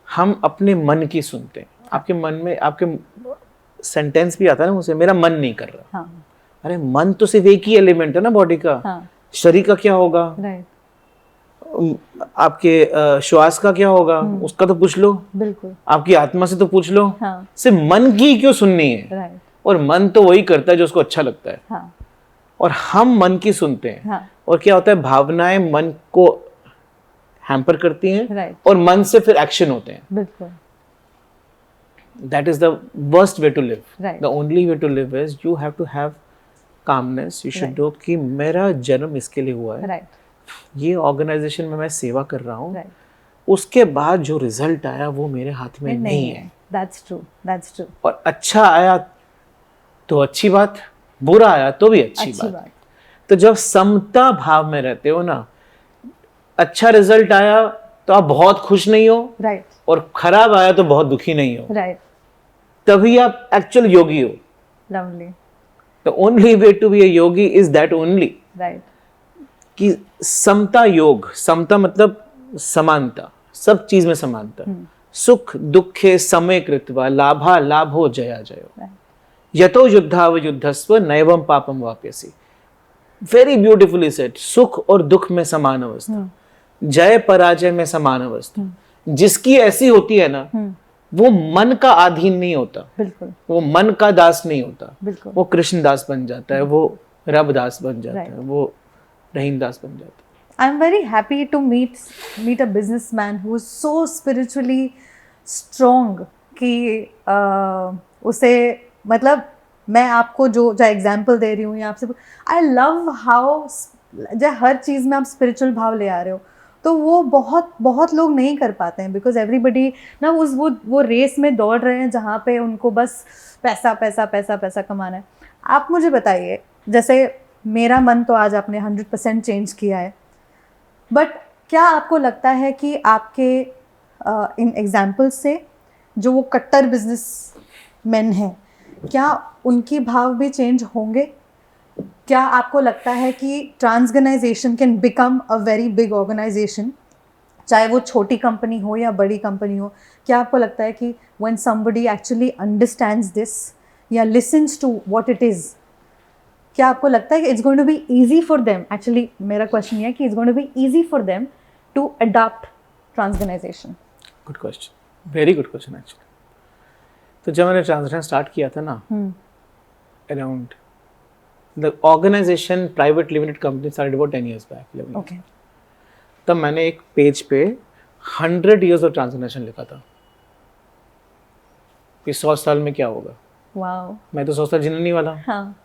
A: हम अपने मन की सुनते हैं. आपके मन में आपके सेंटेंस भी आता है ना मुझसे, मेरा मन नहीं कर रहा.
B: हाँ.
A: अरे मन तो सिर्फ एक ही एलिमेंट है ना बॉडी का.
B: हाँ.
A: शरीर का क्या होगा,
B: राइट.
A: आपके श्वास का क्या होगा, उसका तो पूछ लो.
B: बिल्कुल.
A: आपकी आत्मा से तो पूछ लो.
B: हाँ.
A: सिर्फ मन की क्यों सुननी है?
B: राइट.
A: और मन तो वही करता है जो उसको अच्छा लगता है.
B: हाँ.
A: और हम मन की सुनते हैं.
B: हाँ.
A: और क्या होता है, भावनाएं मन को हैम्पर करती हैं.
B: राइट.
A: और मन से फिर एक्शन होते हैं.
B: बिल्कुल.
A: That is the worst way to live.
B: Right.
A: The only way to live is you have to have calmness. You should know कि मेरा जन्म इसके लिए हुआ है.
B: राइट.
A: ये ऑर्गेनाइजेशन में मैं सेवा कर रहा हूँ.
B: राइट.
A: उसके बाद जो रिजल्ट आया वो मेरे हाथ में नहीं है.
B: That's true. That's true.
A: और अच्छा आया तो अच्छी बात, बुरा आया तो भी अच्छी बात. तो जब समता भाव में रहते हो ना, अच्छा रिजल्ट आया तो आप बहुत खुश नहीं हो.
B: राइट.
A: और खराब आया तो बहुत दुखी नहीं हो.
B: राइट.
A: तभी आप एक्चुअल योगी हो.
B: Lovely.
A: The only way to be a yogi is that only.
B: Right.
A: कि समता योग, समता मतलब समानता, सब चीज में समानता. सुख दुखे समय कृत्वा लाभा लाभो जया जयो यतो युद्धाव युद्धस्व नैवम पापम वाप्यसि. Very beautifully said. सुख और दुख में समान अवस्था, जय पराजय में समान अवस्था. जिसकी ऐसी होती है ना, वो मन का अधीन नहीं होता.
B: बिल्कुल.
A: वो मन का दास नहीं होता.
B: बिल्कुल.
A: वो कृष्ण दास बन जाता है, वो रब दास बन जाता है, वो रहीम दास बन जाता है.
B: I'm very happy to meet a businessman who is so spiritually strong कि उसे मतलब मैं आपको जो एग्जाम्पल दे रही हूँ या आपसे, आई लव हाउ जो हर चीज़ में आप स्पिरिचुअल भाव ले आ रहे हो, तो वो बहुत लोग नहीं कर पाते हैं. बिकॉज एवरीबडी ना वो रेस में दौड़ रहे हैं जहाँ पे उनको बस पैसा पैसा पैसा पैसा कमाना है. आप मुझे बताइए, जैसे मेरा मन तो आज आपने 100% चेंज किया है, बट क्या आपको लगता है कि आपके इन एग्जाम्पल्स से जो वो कट्टर बिजनेस मैन हैं, क्या उनकी भाव भी चेंज होंगे? क्या आपको लगता है कि transorganisation can become a very big organisation चाहे वो छोटी कंपनी हो या बड़ी कंपनी हो, क्या आपको लगता है कि when somebody actually understands this या listens to what it is, क्या आपको लगता है कि it's going to be easy for them, actually मेरा क्वेश्चन ये है कि it's going to be easy for them to adopt transgenization?
A: Good question, very good question actually. तो जब मैंने ट्रांजिशन स्टार्ट किया था ना, around the organisation private limited company started about 10 years back.
B: Okay,
A: तब मैंने एक पेज पे 100 years ऑफ ट्रांसफॉर्मेशन लिखा था कि 100 साल में क्या होगा।
B: वाओ,
A: मैं तो 100 साल जीने नहीं वाला,
B: हाँ,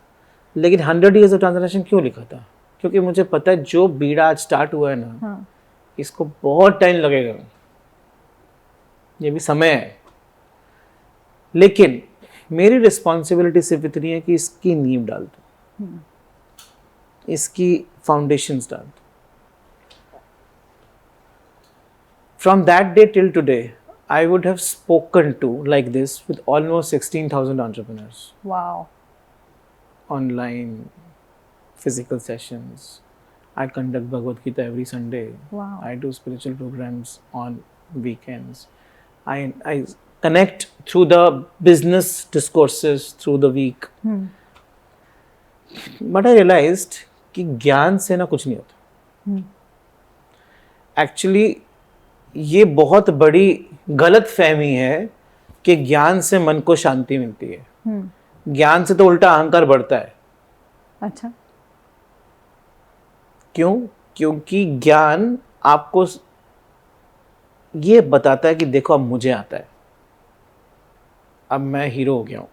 A: लेकिन 100 years ऑफ ट्रांसफॉर्मेशन क्यों लिखा था? क्योंकि मुझे पता है जो बीड़ा आज स्टार्ट हुआ है ना,
B: हाँ,
A: इसको बहुत टाइम लगेगा, ये भी समय है। लेकिन मेरी रिस्पॉन्सिबिलिटी सिर्फ इतनी है कि इसकी नींव डाल दो, इसकी फाउंडेशंस डाल दो। From that day till today, I would have spoken to like this with almost 16,000 entrepreneurs.
B: Wow,
A: Online, physical sessions. I conduct Bhagavad Gita every Sunday.
B: Wow.
A: I do spiritual programs on weekends. I connect through the business discourses through the week. But I realized कि ज्ञान से ना कुछ नहीं होता. Actually, ये बहुत बड़ी गलत फहमी है कि ज्ञान से मन को शांति मिलती है। ज्ञान से तो उल्टा अहंकार बढ़ता है।
B: अच्छा,
A: क्यों? क्योंकि ज्ञान आपको ये बताता है कि देखो अब मुझे आता है, अब मैं हीरो हो गया हूं।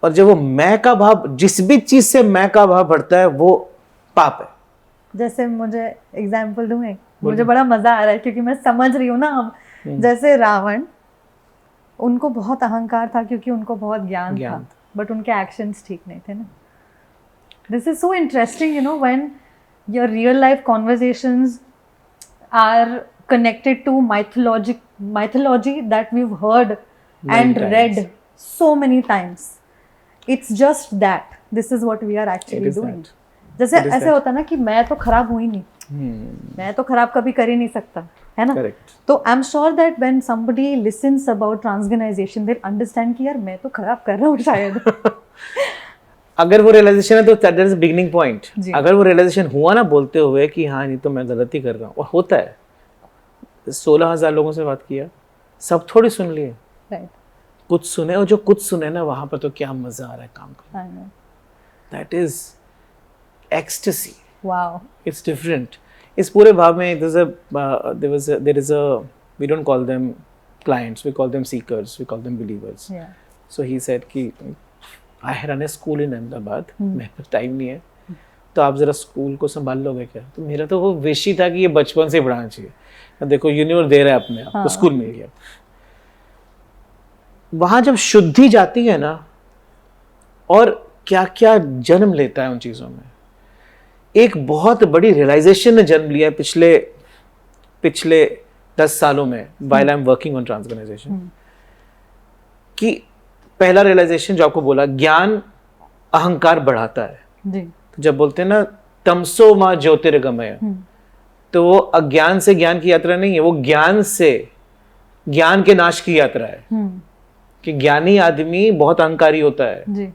A: और जब वो मैं का भाव, जिस भी चीज से मैं का भाव बढ़ता है वो पाप है।
B: जैसे मुझे एग्जाम्पल दूं एक, मुझे बड़ा मजा आ रहा है क्योंकि मैं समझ रही हूँ ना अब। जैसे रावण, उनको बहुत अहंकार था क्योंकि उनको बहुत ज्ञान था, बट उनके एक्शंस ठीक नहीं थे ना। This is so interesting, you know, when your real life conversations are connected to mythology that we've heard and read so many times. It's just that this is what we are actually doing. जैसे ऐसे होता है ना कि मैं तो खराब हुई नहीं, मैं तो खराब कभी कर ही नहीं सकता, है ना? तो आई am sure that when somebody listens about transgenization they'll understand कि यार मैं तो खराब कर रहा हूँ शायद।
A: अगर वो रियलाइजेशन है तो दैट इज बिगिनिंग पॉइंट। अगर वो रियलाइजेशन हुआ ना बोलते हुए कि हाँ नहीं तो मैं गलती कर रहा हूँ, और होता है। 16,000 लोगों से बात किया, सब थोड़ी सुन लिए, कुछ सुने, और जो कुछ सुने ना वहां पर तो क्या मजा आ रहा है काम करने। That is ecstasy. Wow, it's different. इस पूरे भाव में there is a we don't call them clients, we call them seekers, we call them believers. So he said कि I run a school in Ahmedabad, मेरे पास time नहीं है, तो आप जरा स्कूल को संभाल लोगे क्या? तो मेरा तो वो विश ही था कि ये बचपन से पढ़ाना चाहिए। देखो यूनिवर्स दे रहा है अपने आप को, स्कूल मिल गया। वहां जब शुद्धि जाती है ना, और क्या क्या जन्म लेता है उन चीजों में। एक बहुत बड़ी रियलाइजेशन ने जन्म लिया है पिछले 10 सालों में, while I am working on transorganisation, कि पहला रियलाइजेशन जो आपको बोला, ज्ञान अहंकार बढ़ाता है जी। तो जब बोलते हैं ना तमसो मां ज्योतिर्गमय, तो वो अज्ञान से ज्ञान की यात्रा नहीं है, वो ज्ञान से ज्ञान के नाश की यात्रा है। कि ज्ञानी आदमी बहुत अहंकारी होता है जी।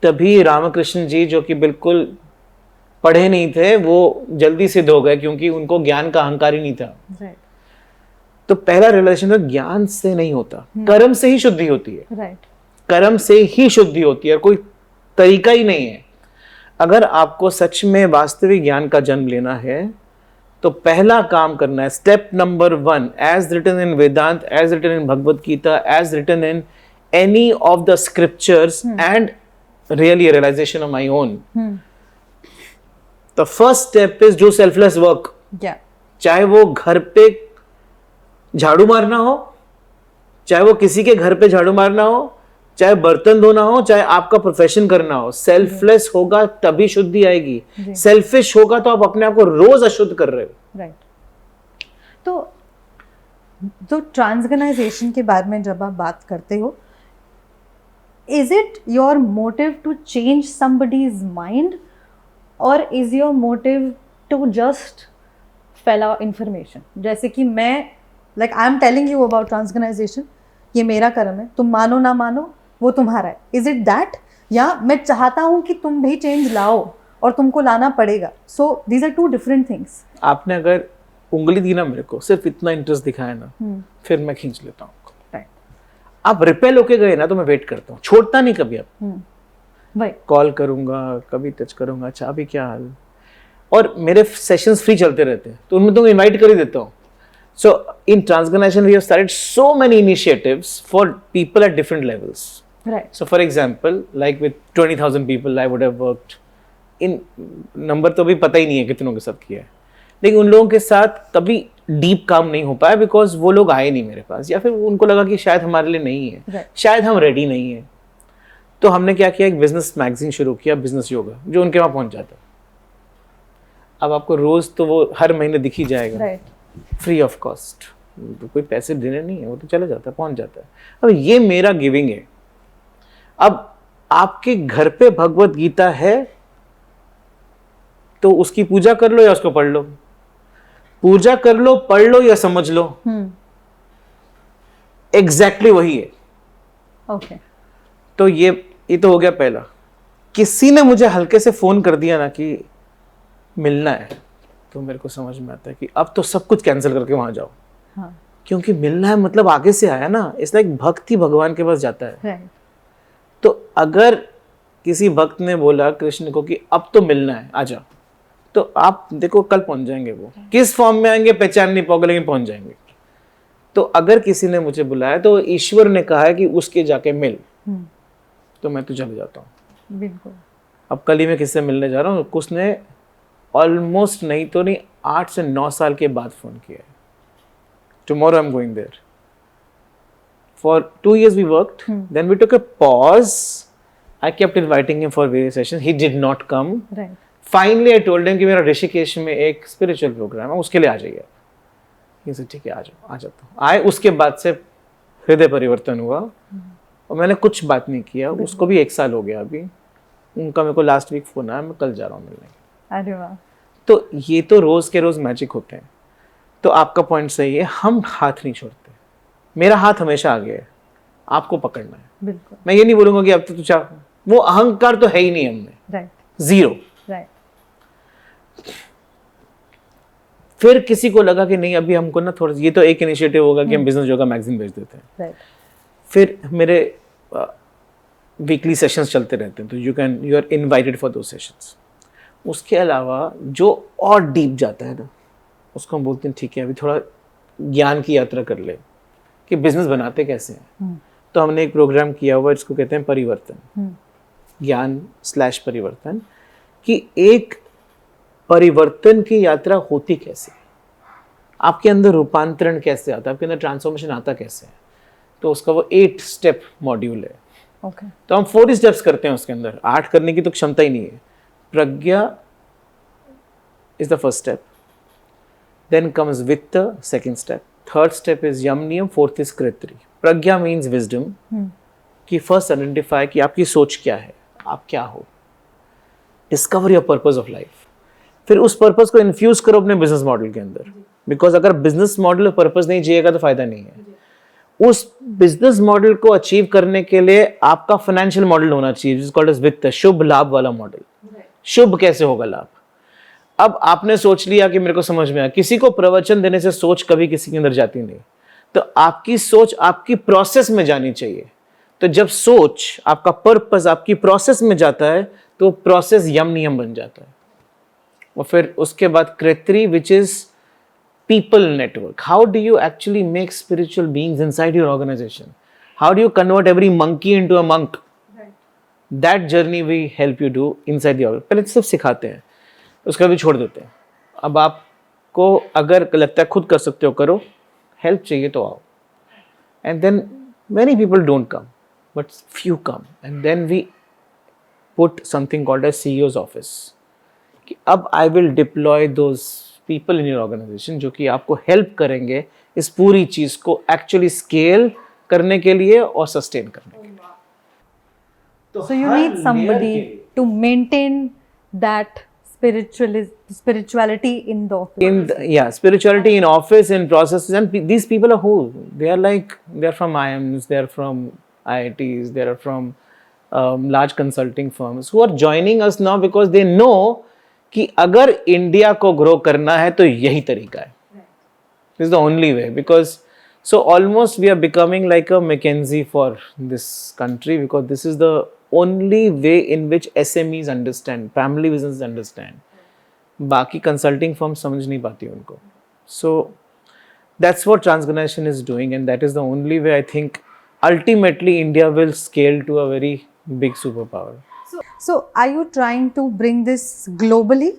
A: तभी रामकृष्ण जी, जो कि बिल्कुल पढ़े नहीं थे, वो जल्दी सिद्ध हो गए क्योंकि उनको ज्ञान का अहंकार ही नहीं था। तो पहला रियलाइजेशन तो ज्ञान से नहीं होता, कर्म से ही शुद्धि होती है। कर्म से ही शुद्धि होती है, कोई तरीका ही नहीं है। अगर आपको सच में वास्तविक ज्ञान का जन्म लेना है तो पहला काम करना है, step number 1, as written in Vedanta, as written in Bhagavad Gita, as written in any of the scriptures, and really realisation of my own. The first step is do selfless work. चाहे वो घर पे झाड़ू मारना हो, चाहे वो किसी के घर पे झाड़ू मारना हो, चाहे बर्तन धोना हो, चाहे आपका प्रोफेशन करना हो, सेल्फलेस होगा तभी शुद्धि आएगी। सेल्फिश होगा तो आप अपने आप को रोज अशुद्ध कर रहे हो।
B: राइट। तो ट्रांसऑर्गेनाइजेशन के बारे में जब आप बात करते हो, is it your motive to change somebody's mind, और is your motive to just फैला इंफॉर्मेशन, जैसे कि मैं like I am telling you about transorganisation, ये मेरा कर्म है, तुम मानो ना मानो वो तुम्हारा है, इज इट दैट? या मैं चाहता हूँ कि तुम भी चेंज लाओ और तुमको लाना पड़ेगा? So these are two different things.
A: आपने अगर उंगली दी ना मेरे को, सिर्फ इतना इंटरेस्ट दिखाया ना, फिर मैं खींच लेता हूँ. आप रिपेल होके गए ना तो मैं वेट करता हूँ, छोड़ता नहीं कभी. आप
B: वही
A: कॉल करूंगा, कभी टच करूंगा, अच्छा अभी क्या हाल, और मेरे सेशंस फ्री चलते रहते हैं तो उनमें तो मैं इनवाइट कर ही देता हूँ. So in transformation we have started so many initiatives for people at different levels.
B: Right.
A: So for example, like with 20,000 people, I would have worked in number तो अभी पता ही नहीं है कितनों के साथ किया है, लेकिन उन लोगों के साथ कभी डीप काम नहीं हो पाया बिकॉज वो लोग आए नहीं मेरे पास, या फिर उनको लगा कि शायद हमारे लिए नहीं है,
B: Right.
A: शायद हम रेडी नहीं है. तो हमने क्या किया, एक बिजनेस मैगजीन शुरू किया, बिजनेस योगा, जो उनके वहाँ पहुँच जाता. अब आपको रोज तो वो हर महीने दिख ही जाएगा,
B: राइट.
A: फ्री ऑफ कॉस्ट, तो कोई पैसे देने नहीं है, वो तो चला जाता है, पहुँच जाता है. अब ये मेरा गिविंग है. अब आपके घर पे भगवत गीता है तो उसकी पूजा कर लो या उसको पढ़ लो, पूजा कर लो, पढ़ लो या समझ लो, एग्जैक्टली वही है.
B: ओके.
A: तो ये तो हो गया पहला. किसी ने मुझे हल्के से फोन कर दिया ना कि मिलना है, तो मेरे को समझ में आता है कि अब तो सब कुछ कैंसिल करके वहां जाओ.
B: हाँ.
A: क्योंकि मिलना है मतलब आगे से आया ना, इस लाइक भक्ति भगवान के पास जाता है.
B: राइट.
A: तो अगर किसी भक्त ने बोला कृष्ण को कि अब तो मिलना है, आजा, तो आप देखो कल पहुंच जाएंगे. वो किस फॉर्म में आएंगे पहचान नहीं पाओगे, लेकिन पहुंच जाएंगे. तो अगर किसी ने मुझे बुलाया तो ईश्वर ने कहा है कि उसके जाके मिल, तो मैं तो चले जाता हूँ.
B: बिल्कुल.
A: अब कल ही मैं किससे मिलने जा रहा हूँ, उसने ऑलमोस्ट नहीं तो नहीं 8 से 9 साल के बाद फोन किया है. Tomorrow I am going there. For 2 years we worked, then we took a pause. I kept inviting him for various sessions. He did not come.
B: Right.
A: Finally I told him कि मेरा ऋषिकेश में एक spiritual program है, उसके लिए आ जाइए. He said ठीक है, आ जाओ, आ जाता हूँ. आए, उसके बाद से हृदय परिवर्तन हुआ और मैंने कुछ बात नहीं किया. उसको भी 1 साल हो गया अभी. उनका मेरे को लास्ट वीक फोन आया, मैं कल जा रहा हूँ मिलने.
B: अरे वाह.
A: तो ये तो रोज के रोज मैजिक होते हैं. तो आपका पॉइंट सही है, हम हाथ नहीं छोड़ते. मेरा हाथ हमेशा आगे है, आपको पकड़ना है.
B: बिल्कुल.
A: मैं ये नहीं बोलूंगा कि अब तो तू चाह, वो अहंकार तो है ही नहीं हमने.
B: राइट.
A: जीरो.
B: राइट.
A: फिर किसी को लगा कि नहीं अभी हमको ना थोड़ा, ये तो एक इनिशिएटिव होगा कि हम बिजनेस योगा मैगजीन भेज देते हैं.
B: राइट.
A: फिर मेरे वीकली सेशंस चलते रहते हैं, तो you are invited for those sessions. उसके अलावा जो और डीप जाता है ना, उसको हम बोलते हैं ठीक है अभी थोड़ा ज्ञान की यात्रा कर ले कि बिजनेस बनाते कैसे हैं. तो हमने एक प्रोग्राम किया हुआ जिसको कहते हैं परिवर्तन, ज्ञान / परिवर्तन, कि एक परिवर्तन की यात्रा होती कैसे, आपके अंदर रूपांतरण कैसे आता है, आपके अंदर ट्रांसफॉर्मेशन आता कैसे है. तो उसका वो 8 स्टेप मॉड्यूल है.
B: ओके.
A: तो हम 4 स्टेप्स करते हैं उसके अंदर, 8 करने की तो क्षमता ही नहीं है. Pragya is the first step, then comes vitta, second step, third step is yam niyam, fourth is kritri. Pragya means wisdom, कि फर्स्ट आइडेंटिफाई कि आपकी सोच क्या है, आप क्या हो, discover your purpose of life. फिर उस पर्पस को इन्फ्यूज करो अपने बिजनेस मॉडल के अंदर, बिकॉज अगर बिजनेस मॉडल पर्पस नहीं जिएगा तो फायदा नहीं है. उस बिजनेस मॉडल को अचीव करने के लिए आपका फाइनेंशियल मॉडल होना चाहिए, जिसको कॉल्ड एज वित्त, शुभ लाभ वाला मॉडल. शुभ कैसे होगा लाभ? अब आपने सोच लिया कि मेरे को समझ में आया, किसी को प्रवचन देने से सोच कभी किसी के अंदर जाती नहीं. तो आपकी सोच आपकी प्रोसेस में जानी चाहिए. तो जब सोच, आपका पर्पस आपकी प्रोसेस में जाता है तो प्रोसेस यम नियम बन जाता है. और फिर उसके बाद kritri, which is people network. How do you actually make spiritual beings inside your organization? How do you convert every monkey into a monk? Right. That journey we help you do inside the organization. पहले तो सब सिखाते हैं, उसका भी छोड़ देते हैं. अब आपको अगर लगता है खुद कर सकते हो करो, हेल्प चाहिए तो आओ. And then many people don't come, but few come. And then we put something called as CEO's office. कि अब I will deploy those people in your organization जो कि आपको हेल्प करेंगे इस पूरी चीज को एक्चुअली स्केल करने के लिए और सस्टेन करने के लिए.
B: So you need somebody to maintain that spirituality in the office.
A: Yeah, spirituality in office, in processes, and these people are who? They are like, they are from IIMs, they are from IITs, they are from large consulting firms who are joining us now because they know कि अगर India को grow करना है तो यही तरीका है. This is the only way, because so almost we are becoming like a McKinsey for this country, because this is the only way in which SMEs understand, family businesses understand. बाकी consulting firms समझ नहीं पाती उनको. So that's what Transformation is doing, and that is the only way I think ultimately India will scale to a very big superpower.
B: So are you trying to bring this globally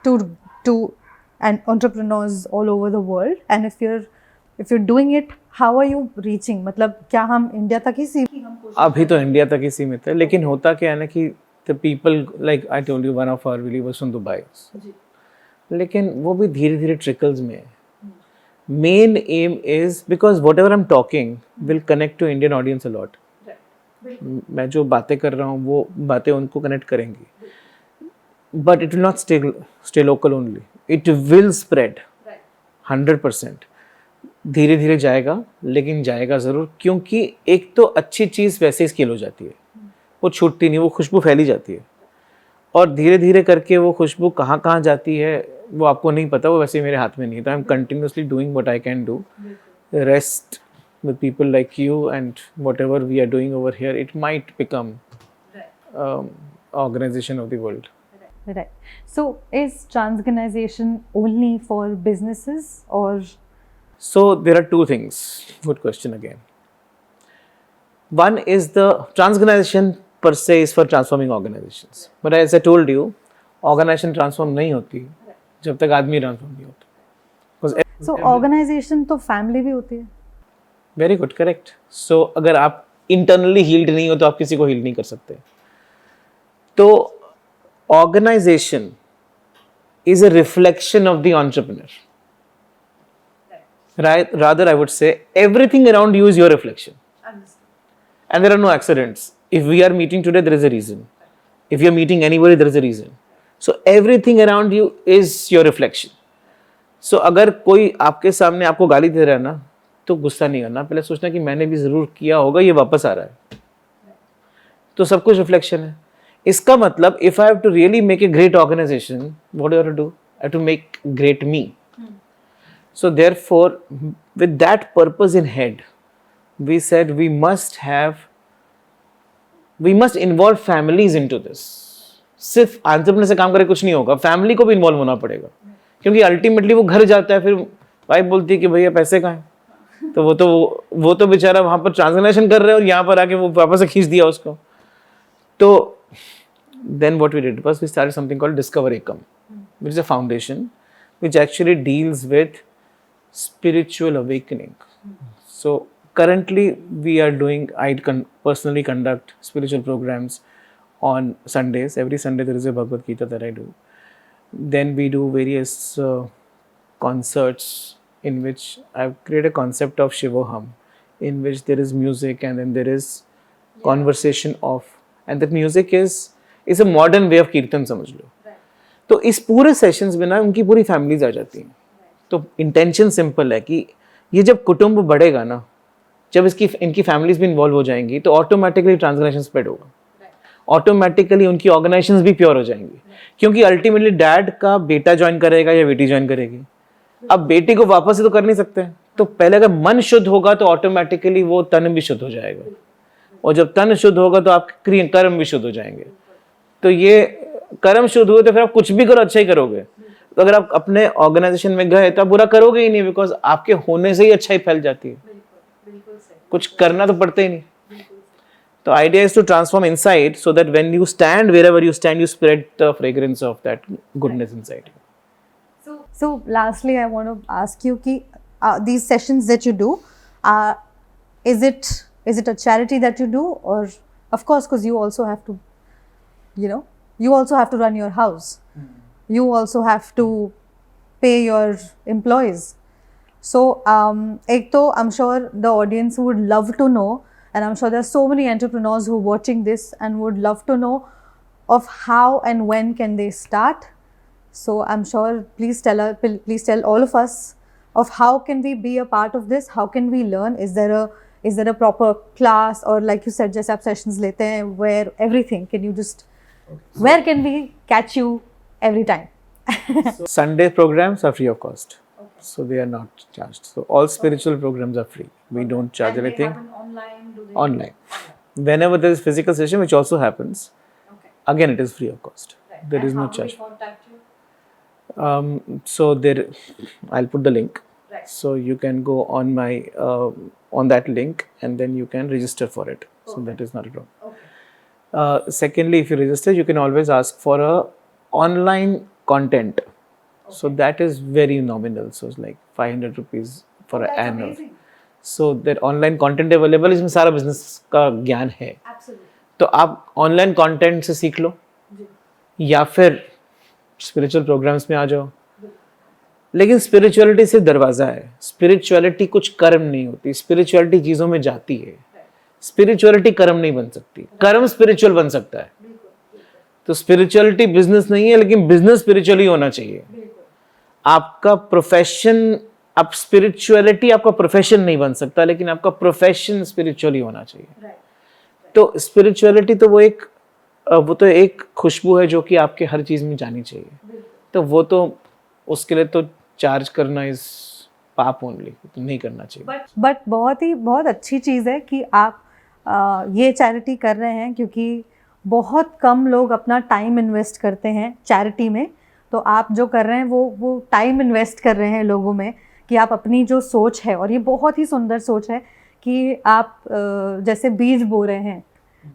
B: to and entrepreneurs all over the world? And if you're doing it, how are you reaching? मतलब क्या हम India तक ही सीमित?
A: अभी तो India तक ही सीमित है, लेकिन होता क्या है ना कि the people, like I told you, one of our really was from Dubai. लेकिन वो भी धीरे धीरे trickles में है. Main aim is because whatever I'm talking will connect to Indian audience a lot. मैं जो बातें कर रहा हूँ वो बातें उनको कनेक्ट करेंगी. But it will not stay local only. It will spread 100%. धीरे धीरे जाएगा, लेकिन जाएगा ज़रूर, क्योंकि एक तो अच्छी चीज़ वैसे ही स्केल हो जाती है, वो छूटती नहीं, वो खुशबू फैली जाती है. और धीरे धीरे करके वो खुशबू कहाँ कहाँ जाती है वो आपको नहीं पता, वो वैसे मेरे हाथ में नहीं है. तो I am continuously doing what I can do. Rest with people like you, and whatever we are doing over here, it might become organization of the world.
B: Right. So is Transganization only for businesses or?
A: So there are two things. Good question again. One is the Transganization per se is for transforming organizations. But as I told you, organization transform नहीं होती जब तक आदमी transform नहीं होता.
B: So organization तो family भी होती है.
A: Very good, correct. सो अगर आप इंटरनली हील्ड नहीं हो तो आप किसी को हील नहीं कर सकते. तो organisation is a reflection of the entrepreneur. Rather I would say everything around you is your reflection, and there are no accidents. If we are meeting today there is a reason. If you are meeting anybody there is a reason. So everything around you is your reflection. So अगर कोई आपके सामने आपको गाली दे रहा है ना, तो गुस्सा नहीं करना, पहले सोचना कि मैंने भी ज़रूर किया होगा, ये वापस आ रहा है. तो सब कुछ रिफ्लेक्शन है. इसका मतलब if I have to really make a great organisation, what do I have to do? I have to make great me. So therefore with that purpose in head, we said we must involve families into this. सिर्फ entrepreneur से काम करके कुछ नहीं होगा, family को भी involve होना पड़ेगा, क्योंकि अल्टीमेटली वो घर जाता है, फिर वाइफ बोलती है कि भैया पैसे कहाँ हैं, तो वो तो बेचारा वहाँ पर ट्रांसलेशन कर रहे हैं और यहाँ पर आके वो वापस से खींच दिया उसको. तो then what we did was we started something called Discover Ekam, which is a foundation which actually deals with spiritual awakening. So currently we are doing, I personally conduct spiritual programs on Sundays. Every Sunday there is a Bhagavad Gita that I do. Then we do various concerts in which I've created a concept of Shivoham, in which there is music and then there is conversation of, and that music is a modern way of कीर्तन समझ लो. तो इस पूरे sessions में ना उनकी पूरी families आ जाती हैं. तो इंटेंशन सिंपल है कि ये जब कुटुंब बढ़ेगा ना, जब इनकी फैमिलीज भी इन्वॉल्व हो जाएंगी, तो ऑटोमेटिकली ट्रांसफॉर्मेशन स्प्रेड होगा, ऑटोमेटिकली उनकी ऑर्गेनाइजेशंस भी प्योर हो जाएंगी. क्योंकि अल्टीमेटली डैड का बेटा ज्वाइन करेगा या बेटी ज्वाइन करेगी. अब बेटी को वापस से तो कर नहीं सकते, तो पहले अगर मन शुद्ध होगा तो ऑटोमेटिकली वो तन भी शुद्ध हो जाएगा, और जब तन शुद्ध होगा तो आपके कर्म भी शुद्ध हो जाएंगे. तो ये कर्म शुद्ध हुए तो फिर आप कुछ भी करो अच्छा ही करोगे. तो अगर आप अपने ऑर्गेनाइजेशन में गए तो आप बुरा करोगे ही नहीं, बिकॉज आपके होने से ही अच्छाई फैल जाती है. कुछ करना तो पड़ता ही नहीं. तो idea is to transform inside, so that when you stand, wherever you stand, you spread the fragrance of that goodness inside.
B: So lastly, I want to ask you कि these sessions that you do, is it a charity that you do, or of course because you also have to, you also have to run your house, you also have to pay your employees. So ek to I'm sure the audience would love to know, and I'm sure there are so many entrepreneurs who are watching this and would love to know of how and when can they start. So I'm sure please tell all of us of how can we be a part of this, how can we learn, is there a proper class, or like you said जैसे आप sessions लेते हैं, where everything, can you just where can we catch you every time?
A: Sunday programs are free of cost. So they are not charged. So all spiritual programs are free. We don't charge anything. Online. Whenever there is physical session, which also happens, again it is free of cost. There is no charge. So there, I'll put the link. So you can go on my on that link, and then you can register for it. So that is not a problem. Secondly, if you register, you can always ask for a online content. So that is very nominal. So it's like 500 rupees for an annual. Amazing. So that online content available, इसमें सारा business का ज्ञान है. तो आप online content से सीख लो, या फिर spiritual programs में आ जाओ. लेकिन spirituality सिर्फ दरवाजा है. Spirituality कुछ कर्म नहीं होती. Spirituality चीजों में जाती है. Spirituality कर्म नहीं बन सकती. कर्म spiritual बन सकता है. तो spirituality business नहीं है, लेकिन business spiritually होना चाहिए. आपका प्रोफेशन, आप स्पिरिचुअलिटी आपका प्रोफेशन नहीं बन सकता, लेकिन आपका प्रोफेशन स्पिरिचुअली होना चाहिए. तो स्पिरिचुअलिटी तो वो तो एक खुशबू है जो कि आपके हर चीज में जानी चाहिए. तो वो तो उसके लिए तो चार्ज करना इज पाप ओनली, तो नहीं करना चाहिए.
B: बट बहुत अच्छी चीज़ है कि आप ये चैरिटी कर रहे हैं, क्योंकि बहुत कम लोग अपना टाइम इन्वेस्ट करते हैं चैरिटी में. तो आप जो कर रहे हैं वो टाइम इन्वेस्ट कर रहे हैं लोगों में, कि आप अपनी जो सोच है, और ये बहुत ही सुंदर सोच है कि आप जैसे बीज बो रहे हैं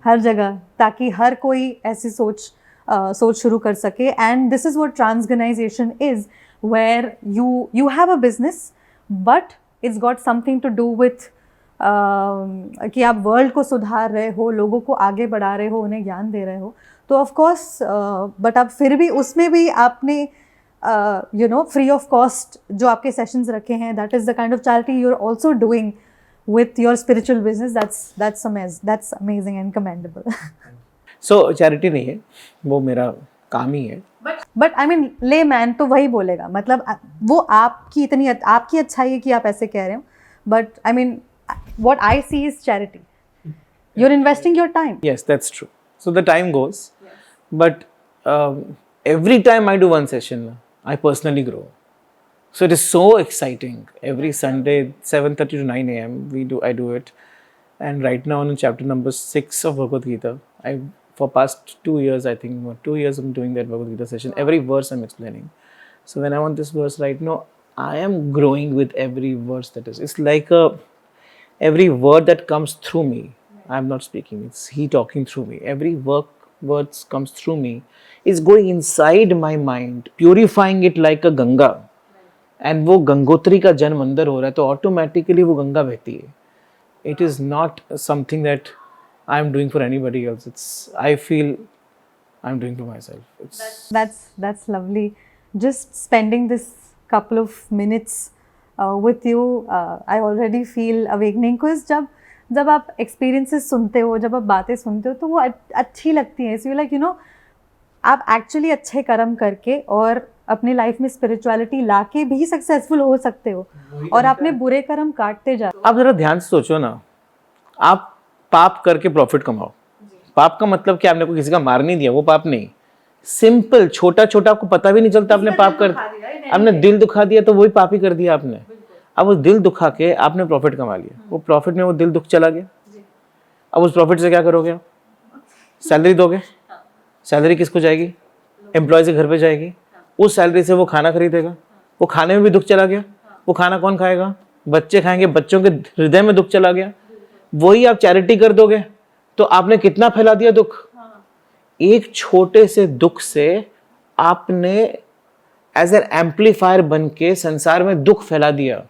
B: हर जगह, ताकि हर कोई ऐसी सोच शुरू कर सके. And this is what transorganisation is, where you have a business but it's got something to do with कि आप वर्ल्ड को सुधार रहे हो, लोगों को आगे बढ़ा रहे हो, उन्हें ज्ञान दे रहे हो. तो ऑफ कोर्स बट आप फिर भी उसमें भी आपने फ्री ऑफ कॉस्ट जो आपके सेशंस रखे हैं, that is the kind of charity you are also doing with your spiritual business. That's amazing and commendable.
A: So charity नहीं है, वो मेरा काम ही है.
B: But I mean layman तो वही बोलेगा, मतलब वो आपकी अच्छाई है कि आप ऐसे कह रहे हो. But I mean what I see is charity. You're investing your time.
A: Yes, that's true. So the time goes, but every time I do one session, I personally grow. So it is so exciting. Every Sunday, 7:30 to 9 a.m. I do it. And right now on chapter number 6 of Bhagavad Gita, for past 2 years, I think, 2 years I'm doing that Bhagavad Gita session. Every verse I'm explaining. So when I'm on this verse right now, I am growing with every verse that is. It's like every word that comes through me, I'm not speaking, it's he talking through me. Every words comes through me is going inside my mind, purifying it like a Ganga. And वो गंगोत्री का जन्म अंदर हो रहा है, तो automatically वो गंगा बहती है. It is not something that I'm doing for anybody else. I feel I'm doing for myself.
B: That's lovely. Just spending this couple of minutes with you, I already feel awakening. Because जब आप experiences सुनते हो, जब आप बातें सुनते हो, तो वो अच्छी लगती हैं. So like आप actually अच्छे कर्म करके और अपनी लाइफ में स्पिरिचुअलिटी लाके भी सक्सेसफुल हो सकते हो, और अपने बुरे कर्म काटते जाओ.
A: आप जरा ध्यान से सोचो ना, आप पाप करके प्रॉफिट कमाओ. पाप का मतलब कि आपने कोई किसी का मार नहीं दिया, वो पाप नहीं. सिंपल छोटा छोटा, आपको पता भी नहीं चलता आपने पाप कर, आपने दिल दुखा दिया तो वही पाप ही कर दिया आपने. अब उस दिल दुखा के आपने प्रॉफिट कमा लिया, वो प्रॉफिट में वो दिल दुख चला गया. अब उस प्रॉफिट से क्या करोगे? सैलरी दोगे? सैलरी किसको जाएगी? एम्प्लॉयज के घर पे जाएगी. उस सैलरी से वो खाना खरीदेगा, वो खाने में भी दुख चला गया. वो खाना कौन खाएगा? बच्चे खाएंगे, बच्चों के हृदय में दुख चला गया. वही आप चैरिटी कर दोगे तो आपने कितना फैला दिया दुख. एक छोटे से दुख से आपने एज एन एम्पलीफायर बन के संसार में दुख फैला दिया.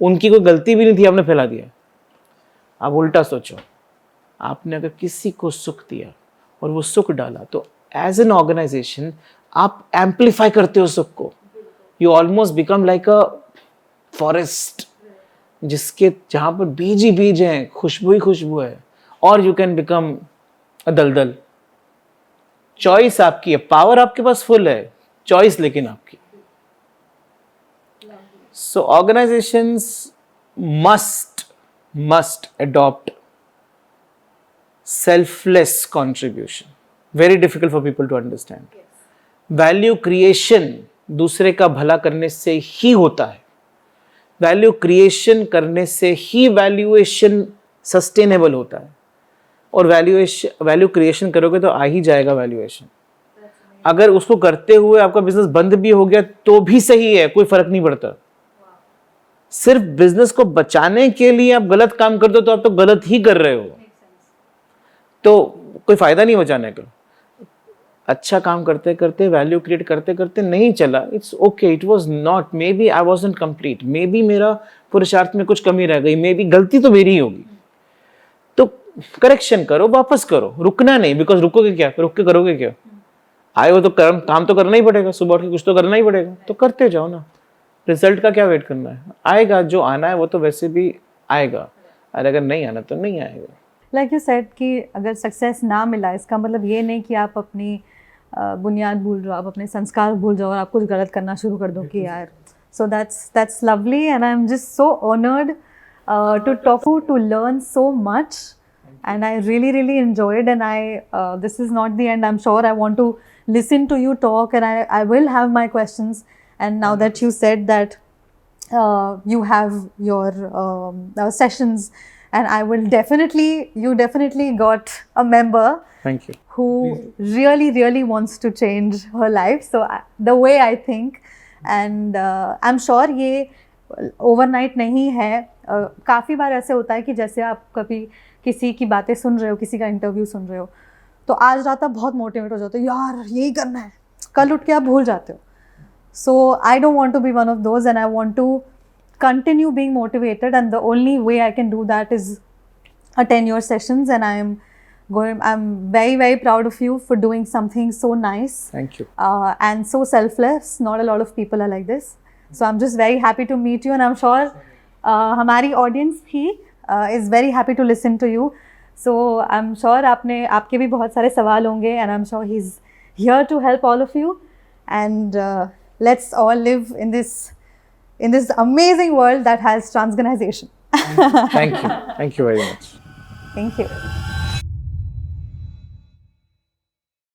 A: उनकी कोई गलती भी नहीं थी, आपने फैला दिया. आप उल्टा सोचो, आपने अगर किसी को सुख दिया और वो सुख डाला, तो एज एन ऑर्गेनाइजेशन आप एम्पलीफाई करते हो सुख को. You almost become like a forest, जिसके जहां पर बीज ही बीज हैं, खुशबू ही खुशबू है, और यू कैन बिकम अ दलदल. चॉइस आपकी है, पावर आपके पास फुल है, चॉइस लेकिन आपकी. So organizations must adopt selfless contribution. Very difficult for people to understand. Value creation दूसरे का भला करने से ही होता है. वैल्यू क्रिएशन करने से ही वैल्यूएशन सस्टेनेबल होता है. और वैल्यू क्रिएशन करोगे तो आ ही जाएगा वैल्यूएशन. अगर उसको करते हुए आपका बिजनेस बंद भी हो गया तो भी सही है, कोई फर्क नहीं पड़ता. सिर्फ बिजनेस को बचाने के लिए आप गलत काम कर दो तो आप तो गलत ही कर रहे हो, तो कोई फायदा नहीं बचाने का. अच्छा काम करते करते, वैल्यू क्रिएट करते करते नहीं चला, it's okay, it was not, maybe I wasn't complete, maybe मेरा पुरुषार्थ में कुछ कमी रह गई, मे बी गलती तो मेरी ही होगी, तो करेक्शन करो, वापस करो, रुकना नहीं. बिकॉज रुकोगे क्या, रुक के करोगे क्या? आए हो तो काम तो करना ही पड़ेगा, सुबह उठ के कुछ तो करना ही पड़ेगा, तो करते जाओ ना. रिजल्ट का क्या वेट करना है, आएगा, जो आना है वो तो वैसे भी आएगा, और अगर नहीं आना तो नहीं आएगा.
B: लाइक यू सेड कि अगर सक्सेस ना मिला इसका मतलब ये नहीं कि आप अपनी बुनियाद भूल जाओ, आप अपने संस्कार भूल जाओ और आप कुछ गलत करना शुरू कर दो कि यार. So that's lovely and I am just so honoured to talk to learn so much and I really enjoyed, and this is not the end. I'm sure I want to listen to you talk, and I will have my questions. And now that you said that you have your sessions, and I will you definitely got a member.
A: Thank you.
B: Who really wants to change her life. So the way I think, and I'm sure ये overnight नहीं है. काफ़ी बार ऐसे होता है कि जैसे आप कभी किसी की बातें सुन रहे हो, किसी का इंटरव्यू सुन रहे हो, तो आज रात आप बहुत मोटिवेट हो जाते हो, यार यही करना है, कल उठ के आप भूल जाते हो. So I don't want to be one of those, and I want to continue being motivated, and the only way I can do that is attend your sessions, and I'm very proud of you for doing something so nice.
A: Thank you.
B: And so selfless. Not a lot of people are like this. So I'm just very happy to meet you, and I'm sure हमारी audience he is very happy to listen to you. So I'm sure आपके भी बहुत सारे सवाल होंगे, and I'm sure he's here to help all of you. And let's all live in this amazing world that has transgenization.
A: Thank you very much.
B: Thank you.